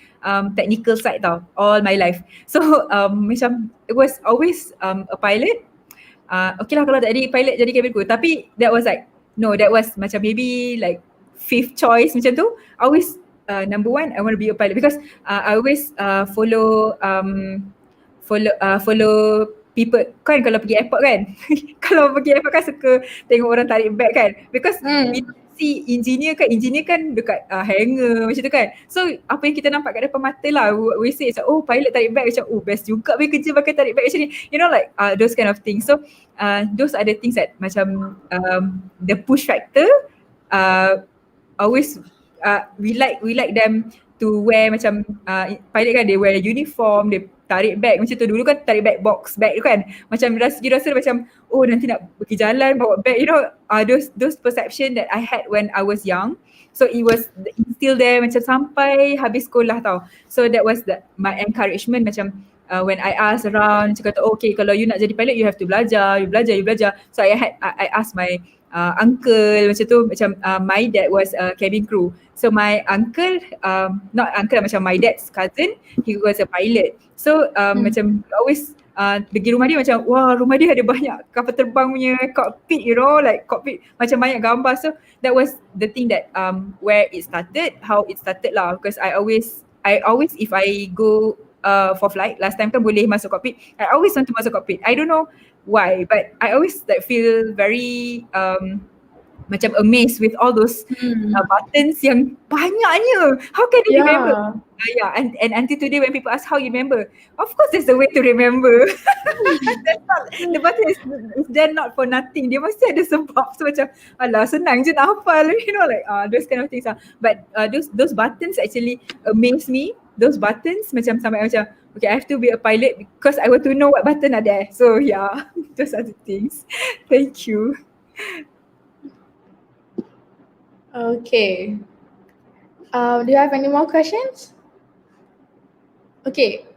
technical side tau all my life. So macam it was always a pilot. Okay lah kalau tak jadi pilot, jadi cabin crew. Tapi that was like, no, that was macam maybe like fifth choice macam tu. Always number one, I want to be a pilot because I always follow people kan kalau pergi airport kan. Kalau pergi airport kan suka tengok orang tarik bag kan. Because we see engineer kan dekat hanger macam tu kan. So apa yang kita nampak kat depan mata lah, we say macam, oh pilot tarik bag macam, oh best juga weh kerja pakai tarik bag macam ni. You know, like those kind of things. So those are the things that macam the push factor, always we like them to wear macam pilot kan, they wear uniform, they tarik bag macam tu. Dulu kan tarik bag, box bag tu kan, macam rasa macam, oh nanti nak pergi jalan bawa bag, you know, those perception that I had when I was young. So it was instill there macam sampai habis sekolah tau. So that was my encouragement macam when I asked around, macam kata, oh, okay kalau you nak jadi pilot you have to belajar, you belajar. So I asked my uncle macam tu, macam my dad was cabin crew. So my uncle, not uncle macam my dad's cousin, he was a pilot. So macam always pergi rumah dia macam, wah rumah dia ada banyak kapal terbang punya cockpit, you know, like cockpit macam banyak gambar. So that was the thing that where it started, how it started lah. Because I always if I go for flight, last time kan boleh masuk cockpit, I always want to masuk cockpit. I don't know why, but I always like feel very macam amazed with all those buttons yang banyaknya. How can you remember? Yeah, and until today when people ask how you remember, of course there's a way to remember. That's not, the button is there not for nothing. Dia mesti ada sebab. So macam, alah senang je nak hafal, you know, like those kind of things. But those buttons actually amaze me. Those buttons macam sampai macam, okay, I have to be a pilot because I want to know what button are there. So yeah, those are the things. Thank you. Okay. Do you have any more questions? Okay.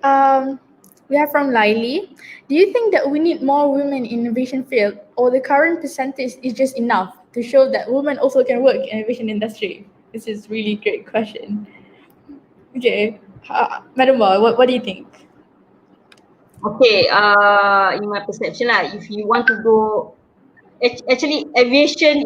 We have from Laili. Do you think that we need more women in aviation field, or the current percentage is just enough to show that women also can work in aviation industry? This is really great question. Okay. Madam Boy, what do you think? Okay, in my perception lah, if you want to go, actually aviation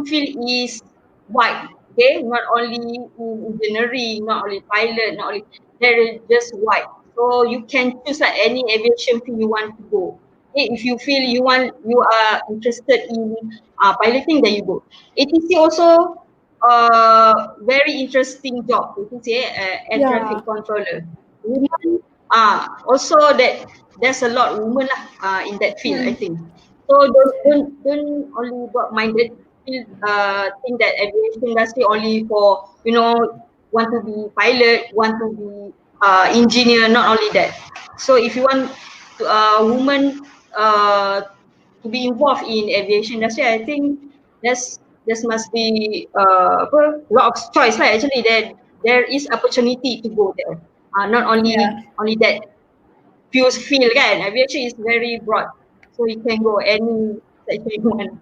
field is wide. Okay, not only in engineering, not only pilot, not only, there is just wide. So you can choose like any aviation field you want to go. Okay, if you feel you are interested in piloting, then you go. ATC also very interesting job. ATC, air traffic controller. Women, also that there's a lot of women lah in that field, I think. So don't only minded think that aviation industry only for, you know, want to be pilot, want to be engineer, not only that. So if you want women to be involved in aviation industry, I think there's must be a lot of choice lah. Actually, there is opportunity to go there. Not only that pure field kan. Aviation is very broad, so you can go any section you want.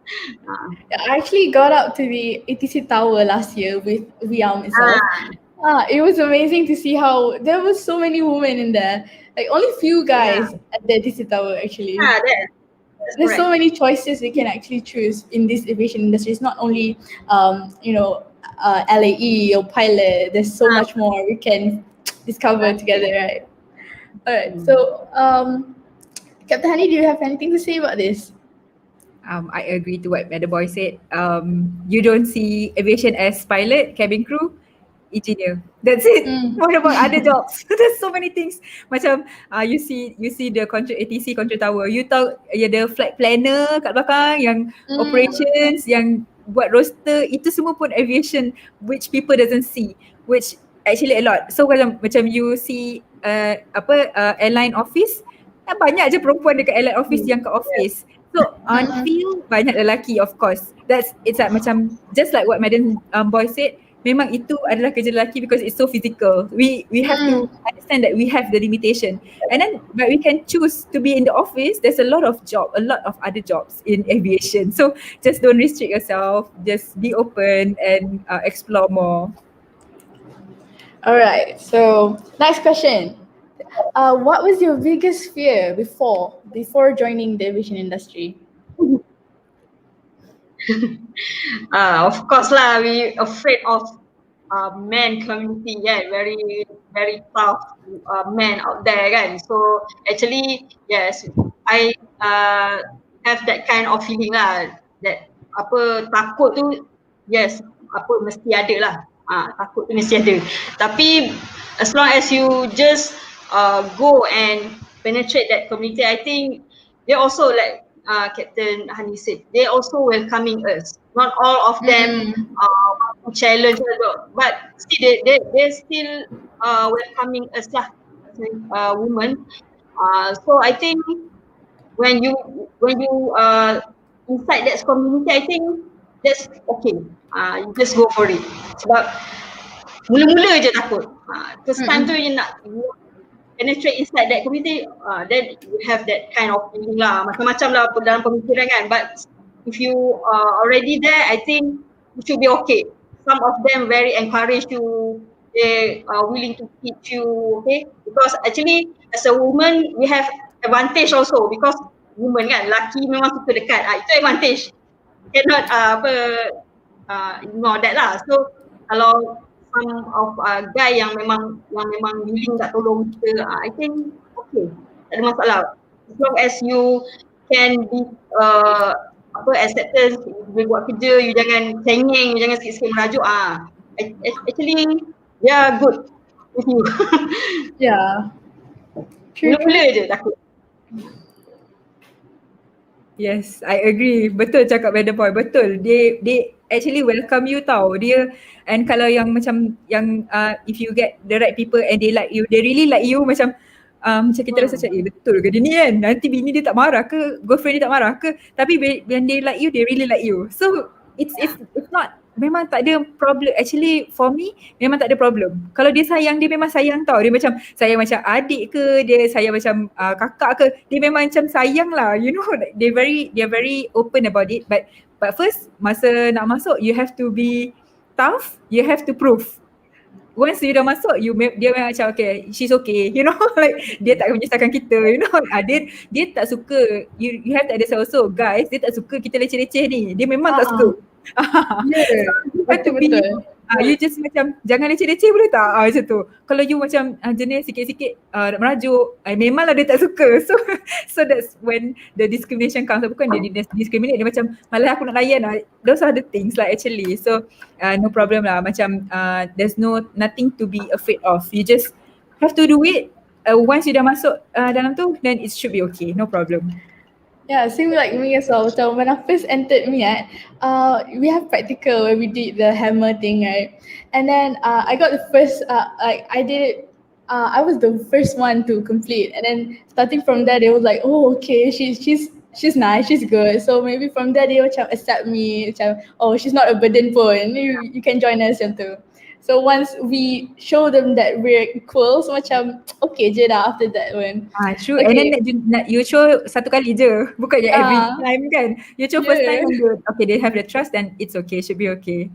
I actually got up to the ATC tower last year with Wiam itself. It was amazing to see how there was so many women in there. Like only few guys at the ATC tower actually. There's so many choices we can actually choose in this aviation industry. It's not only you know, LAE or pilot. There's so much more we can discover together, right? Alright, so Captain Hani, do you have anything to say about this? I agree to what Madam Boy said. You don't see aviation as pilot, cabin crew, engineer. That's it. What about other jobs? There's so many things. Macam you see the control ATC control tower. You tahu the flight planner kat belakang yang operations, yang buat roster, itu semua pun aviation which people doesn't see, which actually a lot. So macam you see airline office, banyak je perempuan dekat airline office yang kat office. So on field banyak lelaki, of course. It's like macam just like what Madam Boy said, memang itu adalah kerja lelaki because it's so physical. We have to understand that we have the limitation, and then but we can choose to be in the office. There's a lot of other jobs in aviation. So just don't restrict yourself. Just be open and explore more. All right. So next question. What was your biggest fear before joining the aviation industry? Of course lah, we afraid of man community, yeah, very very tough men out there kan. So actually yes, I have that kind of feeling lah, that apa takut tu, yes, apa mesti ada lah. Takut tu mesti ada. Tapi as long as you just go and penetrate that community, I think they also like Captain Hani said, they also welcoming us. Not all of them challenge us, but still they still welcoming us lah, women. So I think when you inside that community, I think that's okay. You just go for it. Sebab mula-mula je takut. First time tu you nak penetrate inside that community, then you have that kind of feeling lah. Macam-macam lah dalam pemikiran kan. But if you are already there, I think you should be okay. Some of them very encourage you. They are willing to teach you, okay? Because actually as a woman, we have advantage also because woman kan, lelaki memang suka dekat. Itu advantage. Cannot ignore that lah. So kalau some of guy yang memang willing tak tolong kita, I think okay, tak ada masalah. As long as you can be acceptance, you buat kerja, you jangan cengeng, you jangan sikit-sikit merajuk. Actually they are good with you. Yeah. Mula-mula je takut. Yes, I agree. Betul cakap Madam Boy. Betul. They actually welcome you tau. Dia, and kalau yang macam yang if you get the right people and they like you, they really like you, macam macam kita rasa macam betul ke dia ni kan, nanti bini dia tak marah ke, girlfriend dia tak marah ke, tapi when they like you, they really like you. So it's not, memang tak ada problem. Actually for me memang tak ada problem. Kalau dia sayang, dia memang sayang tau. Dia macam sayang macam adik ke, dia sayang macam kakak ke, dia memang macam sayang lah, you know. They're very open about it. But first masa nak masuk, you have to be tough, you have to prove. Once you dah masuk, dia memang macam okay, she's okay, you know. Like dia tak menyusahkan kita, you know. Dia tak suka, you have to understand also, guys, dia tak suka kita leceh-leceh ni. Dia memang tak suka. Betul. You just macam jangan leceh-leceh boleh tak? Macam tu. Kalau you macam jenis sikit-sikit merajuk, memanglah dia tak suka. So that's when the discrimination comes. Bukan dia discriminate, dia macam malah aku nak layan. Those are the things lah actually. So no problem lah. Macam there's nothing to be afraid of. You just have to do it. Once you dah masuk dalam tu, then it should be okay. No problem. Yeah, same like me as well. So when I first entered MIAT, we have practical where we did the hammer thing, right? And then I got the first, I did it, I was the first one to complete. And then starting from there, they was like, oh, okay, she's nice, she's good. So maybe from there, they will accept me. Oh, she's not a burden pun. You can join us macam tu. So once we show them that we're equal, so macam okay je dah after that one. True. Okay. And then you show satu kali je, bukan je every time kan. You show first time and okay, they have the trust, then it's okay, should be okay.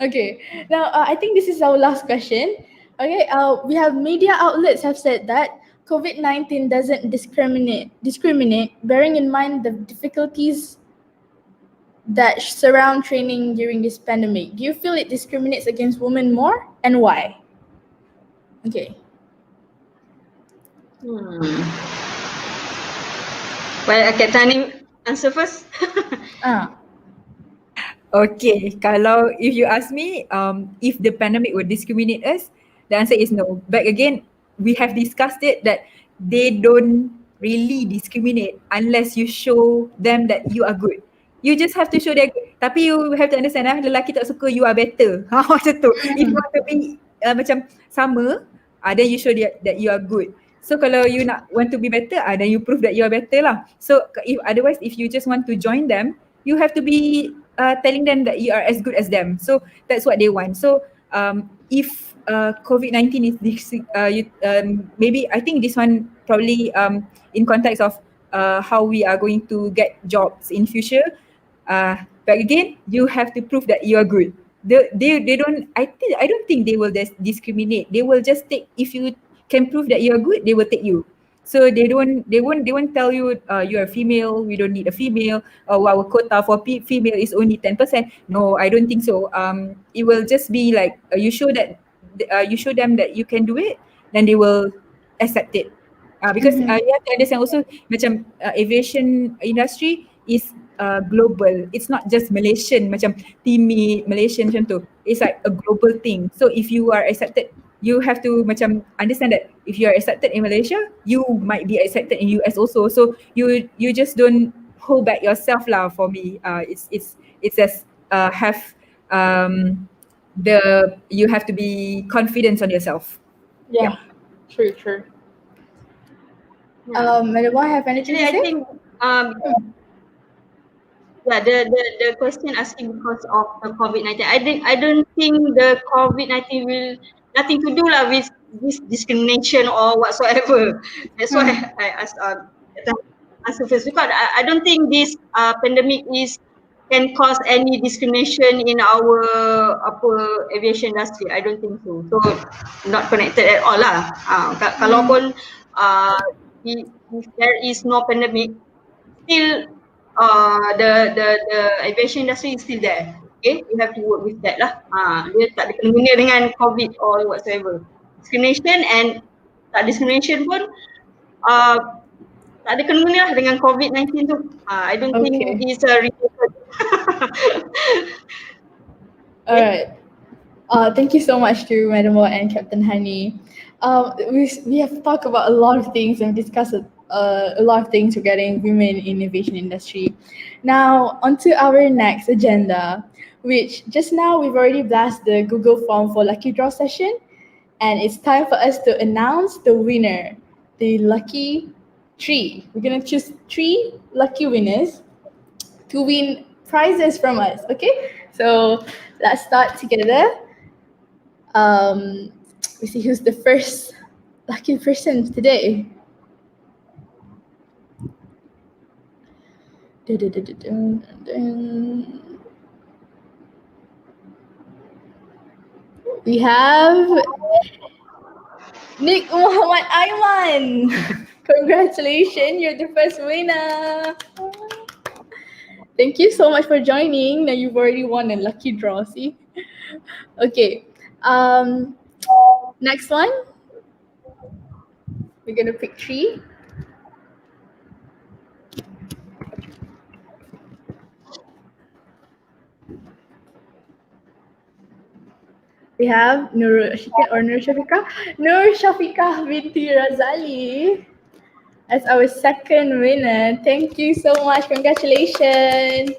Okay. Now I think this is our last question. Okay. We have media outlets have said that COVID-19 doesn't discriminate, bearing in mind the difficulties that surround training during this pandemic. Do you feel it discriminates against women more, and why? Okay. Well, Tani answer first. Okay, kalau if you ask me, if the pandemic would discriminate us, the answer is no. Back again, we have discussed it that they don't really discriminate unless you show them that you are good. You just have to show that, tapi you have to understand lelaki tak suka, you are better. Macam tu. If you want to be macam sama, then you show that you are good. So kalau you want to be better, then you prove that you are better lah. So if otherwise, if you just want to join them, you have to be telling them that you are as good as them. So that's what they want. So if COVID-19 is this, maybe I think this one probably in context of how we are going to get jobs in future. But again, you have to prove that you are good. They don't. I don't think they will discriminate. They will just take, if you can prove that you are good, they will take you. So they won't tell you you are female. We don't need a female. Or our quota for female is only 10%. No, I don't think so. It will just be like you show them that you can do it, then they will accept it. Because Mm-hmm. you have to understand also, macam aviation industry is global. It's not just Malaysian, macam timmy Malaysian macam tu. It's like a global thing. So if you are accepted, you have to macam understand that if you are accepted in Malaysia, you might be accepted in US also. So you just don't hold back yourself lah. For me, it's as have you have to be confident on yourself. Yeah, Yep. true. Yeah. Madam, I have anything Actually, to I say? think yeah, the question asking because of the COVID-19. I don't think the COVID-19 will nothing to do lah with this discrimination or whatsoever. That's why Hmm. I asked answer first, because I don't think this pandemic can cause any discrimination in our aviation industry. I don't think so. So not connected at all lah. Kalaupun uh, if there is no pandemic, still the aviation industry is still there. Okay, you have to work with that lah. Dia tak ada kena dengan COVID or whatsoever. Discrimination and tak discrimination pun uh, tak ada kena lah dengan COVID-19 tu. I don't think Okay. it's a related. All right. Thank you so much to Madam Wa and Captain Hani. We have talked about a lot of things and discussed a lot of things regarding women in aviation industry. Now, on to our next agenda, which just now we've already blasted the Google form for lucky draw session, and it's time for us to announce the winner, the lucky three. We're gonna choose three lucky winners to win prizes from us. Okay, so let's start together. Um, we see who's the first lucky person today. We have Nick Muhammad Aiman. Congratulations, you're the first winner. Thank you so much for joining. Now you've already won a lucky draw, see? Okay. Next one. We're gonna pick three. We have Nur Shafika binti Razali as our second winner. Thank you so much. Congratulations.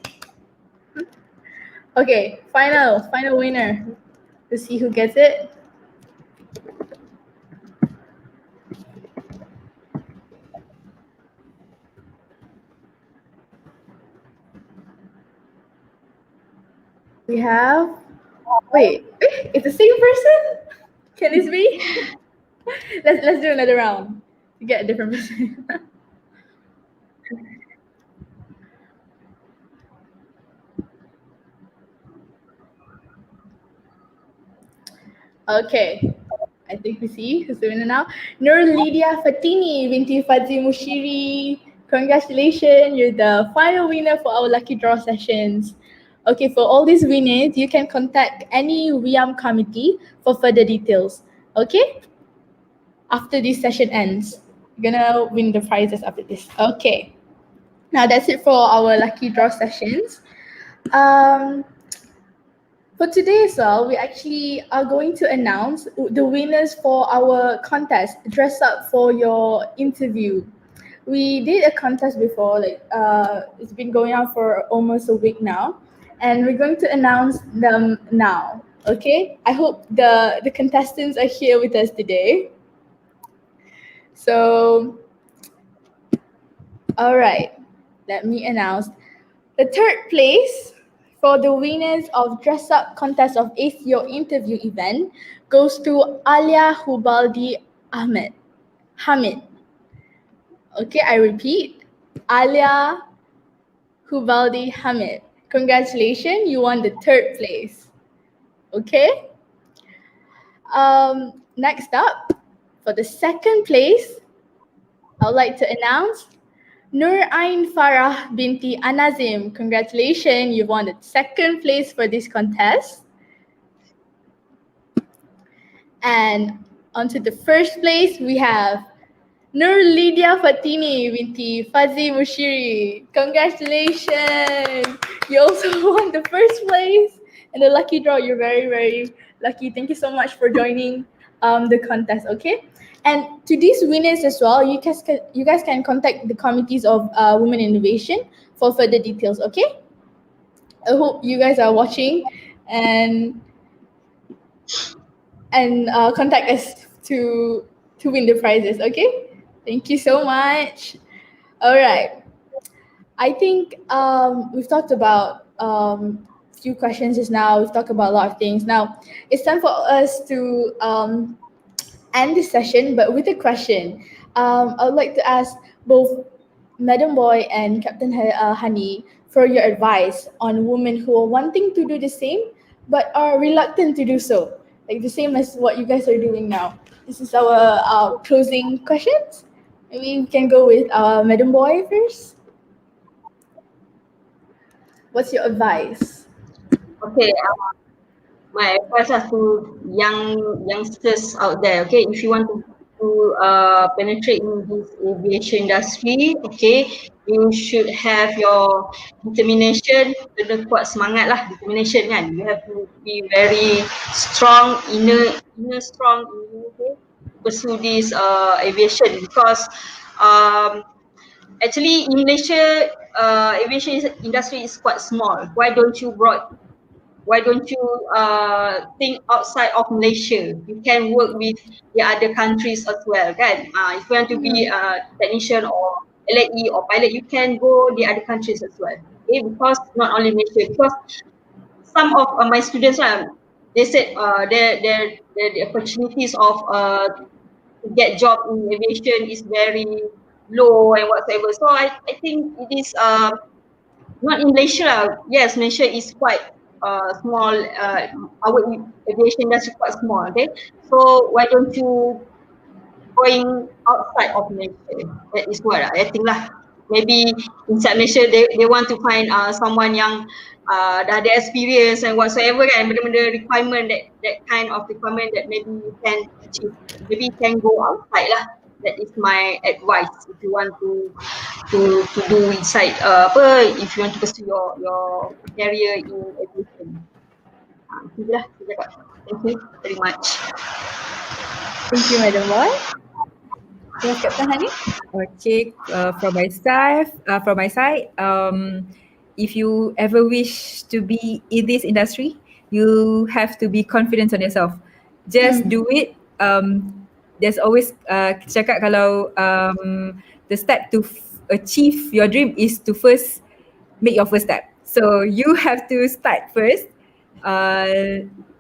Okay, final winner. To see who gets it. We have. Wait, it's the same person? Can this be? let's do another round to get a different person. Okay, I think we see who's the winner now. Nur Lydia Fatini binti Fadzi Mushiri. Congratulations, you're the final winner for our lucky draw sessions. Okay, for all these winners, you can contact any WIAM committee for further details. Okay? After this session ends, you're gonna win the prizes after this. Okay. Now that's it for our lucky draw sessions. For today as well, we actually are going to announce the winners for our contest, Dress Up for Your Interview. We did a contest before, it's been going on for almost a week now, and we're going to announce them now. Okay, I hope the contestants are here with us today. So, all right, let me announce the third place for the winners of Dress Up Contest of Ace Your Interview event goes to Alia Hubaldi Hamid. Okay, I repeat, Alia Hubaldi Hamid. Congratulations, you won the 3rd place. Okay. Next up, for the 2nd place, I would like to announce Nur Ain Farah binti Anazim. Congratulations, you won the 2nd place for this contest. And onto the 1st place, we have Nur Lydia Fatini binti Fazi Mushiri. Congratulations! You also won the 1st place and the lucky draw. You're very, very lucky. Thank you so much for joining the contest, okay? And to these winners as well, you guys can contact the committees of Women Innovation for further details, okay? I hope you guys are watching and contact us to win the prizes, okay? Thank you so much. All right. I think we've talked about few questions just now. We've talked about a lot of things. Now it's time for us to end this session, but with a question. I would like to ask both Madam Boy and Captain Hani for your advice on women who are wanting to do the same but are reluctant to do so, like the same as what you guys are doing now. This is our closing questions. Maybe we can go with Madam Boy first. What's your advice? Okay, my advice to youngsters out there. Okay, if you want to penetrate in this aviation industry, okay, you should have your determination. Kena kuat semangat lah, determination kan. You have to be very strong, inner strong, okay, pursue this aviation because actually in Malaysia aviation industry is quite small. Why don't you think outside of Malaysia? You can work with the other countries as well, kan? If you want to be a technician or LAE or pilot, you can go the other countries as well. Okay, because not only Malaysia, because some of my students, they said the opportunities of to get job in aviation is very low and whatsoever. So I think it is not in Malaysia. Yes, Malaysia is quite small. Our aviation industry quite small. Okay, so why don't you going outside of Malaysia? That is what I think lah. Maybe inside Malaysia they want to find someone yang dah ada experience and whatsoever kan, benda-benda requirement that kind of requirement that maybe you can achieve. Maybe you can go outside lah. That is my advice if you want to do inside if you want to pursue your career in aviation. Itulah saya cakap. Thank you very much. Thank you, Madam Boy. Yes, Captain Hani. Okay, from my side, if you ever wish to be in this industry, you have to be confident on yourself. Just do it. There's always cakap kalau the step to achieve your dream is to first make your first step. So you have to start first.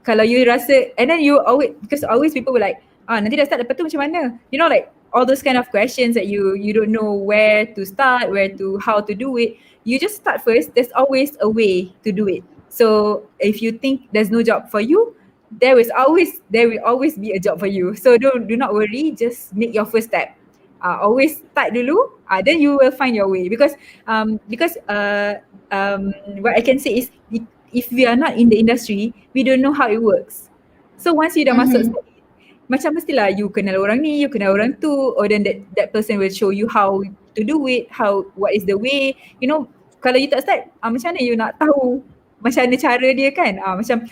Kalau you rasa, and then you always, because always people will like, nanti dah start lepas tu macam mana? You know, like all those kind of questions that you don't know where to start, how to do it. You just start first. There's always a way to do it. So if you think there's no job for you, there will always be a job for you. So do not worry, just make your first step. Always start dulu, then you will find your way. Because what I can say is, if we are not in the industry, we don't know how it works. So once you dah masuk, macam mestilah you kenal orang ni, you kenal orang tu, or then that person will show you how to do it, what is the way. You know, kalau you tak start, macam mana you nak tahu macam mana cara dia kan? Macam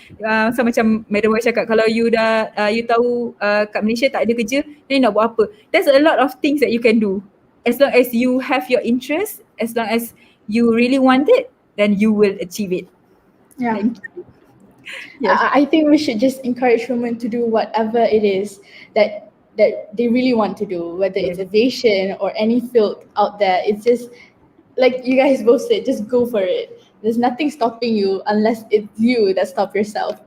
Madam Boy cakap, kalau you tahu kat Malaysia tak ada kerja, then you nak buat apa? There's a lot of things that you can do. As long as you have your interest, as long as you really want it, then you will achieve it. Yeah. Thank you. Yes. I think we should just encourage women to do whatever it is that they really want to do, whether it's aviation or any field out there. It's just like you guys both said, just go for it. There's nothing stopping you unless it's you that stop yourself.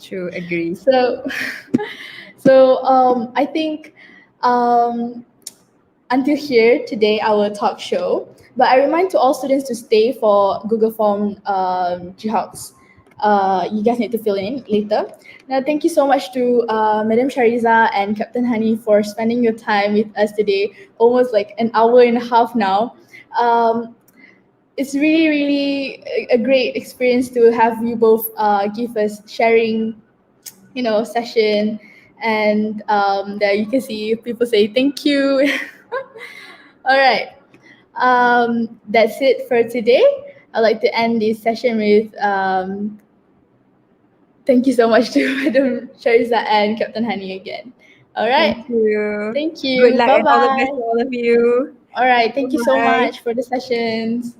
True, agree. So, so I think um, until here today our talk show. But I remind to all students to stay for Google Form GHOCs. You guys need to fill in later. Now, thank you so much to Madam Shariza and Captain Hani for spending your time with us today, almost like an hour and a half now. It's really, really a great experience to have you both give us sharing, session, and there you can see people say thank you. All right. That's it for today. I'd like to end this session with thank you so much to Madam Shariza and Captain Hani again. All right. Thank you. Thank Good you. luck Bye and all the best bye. to all of you. All right. Thank you so Bye. much for the sessions.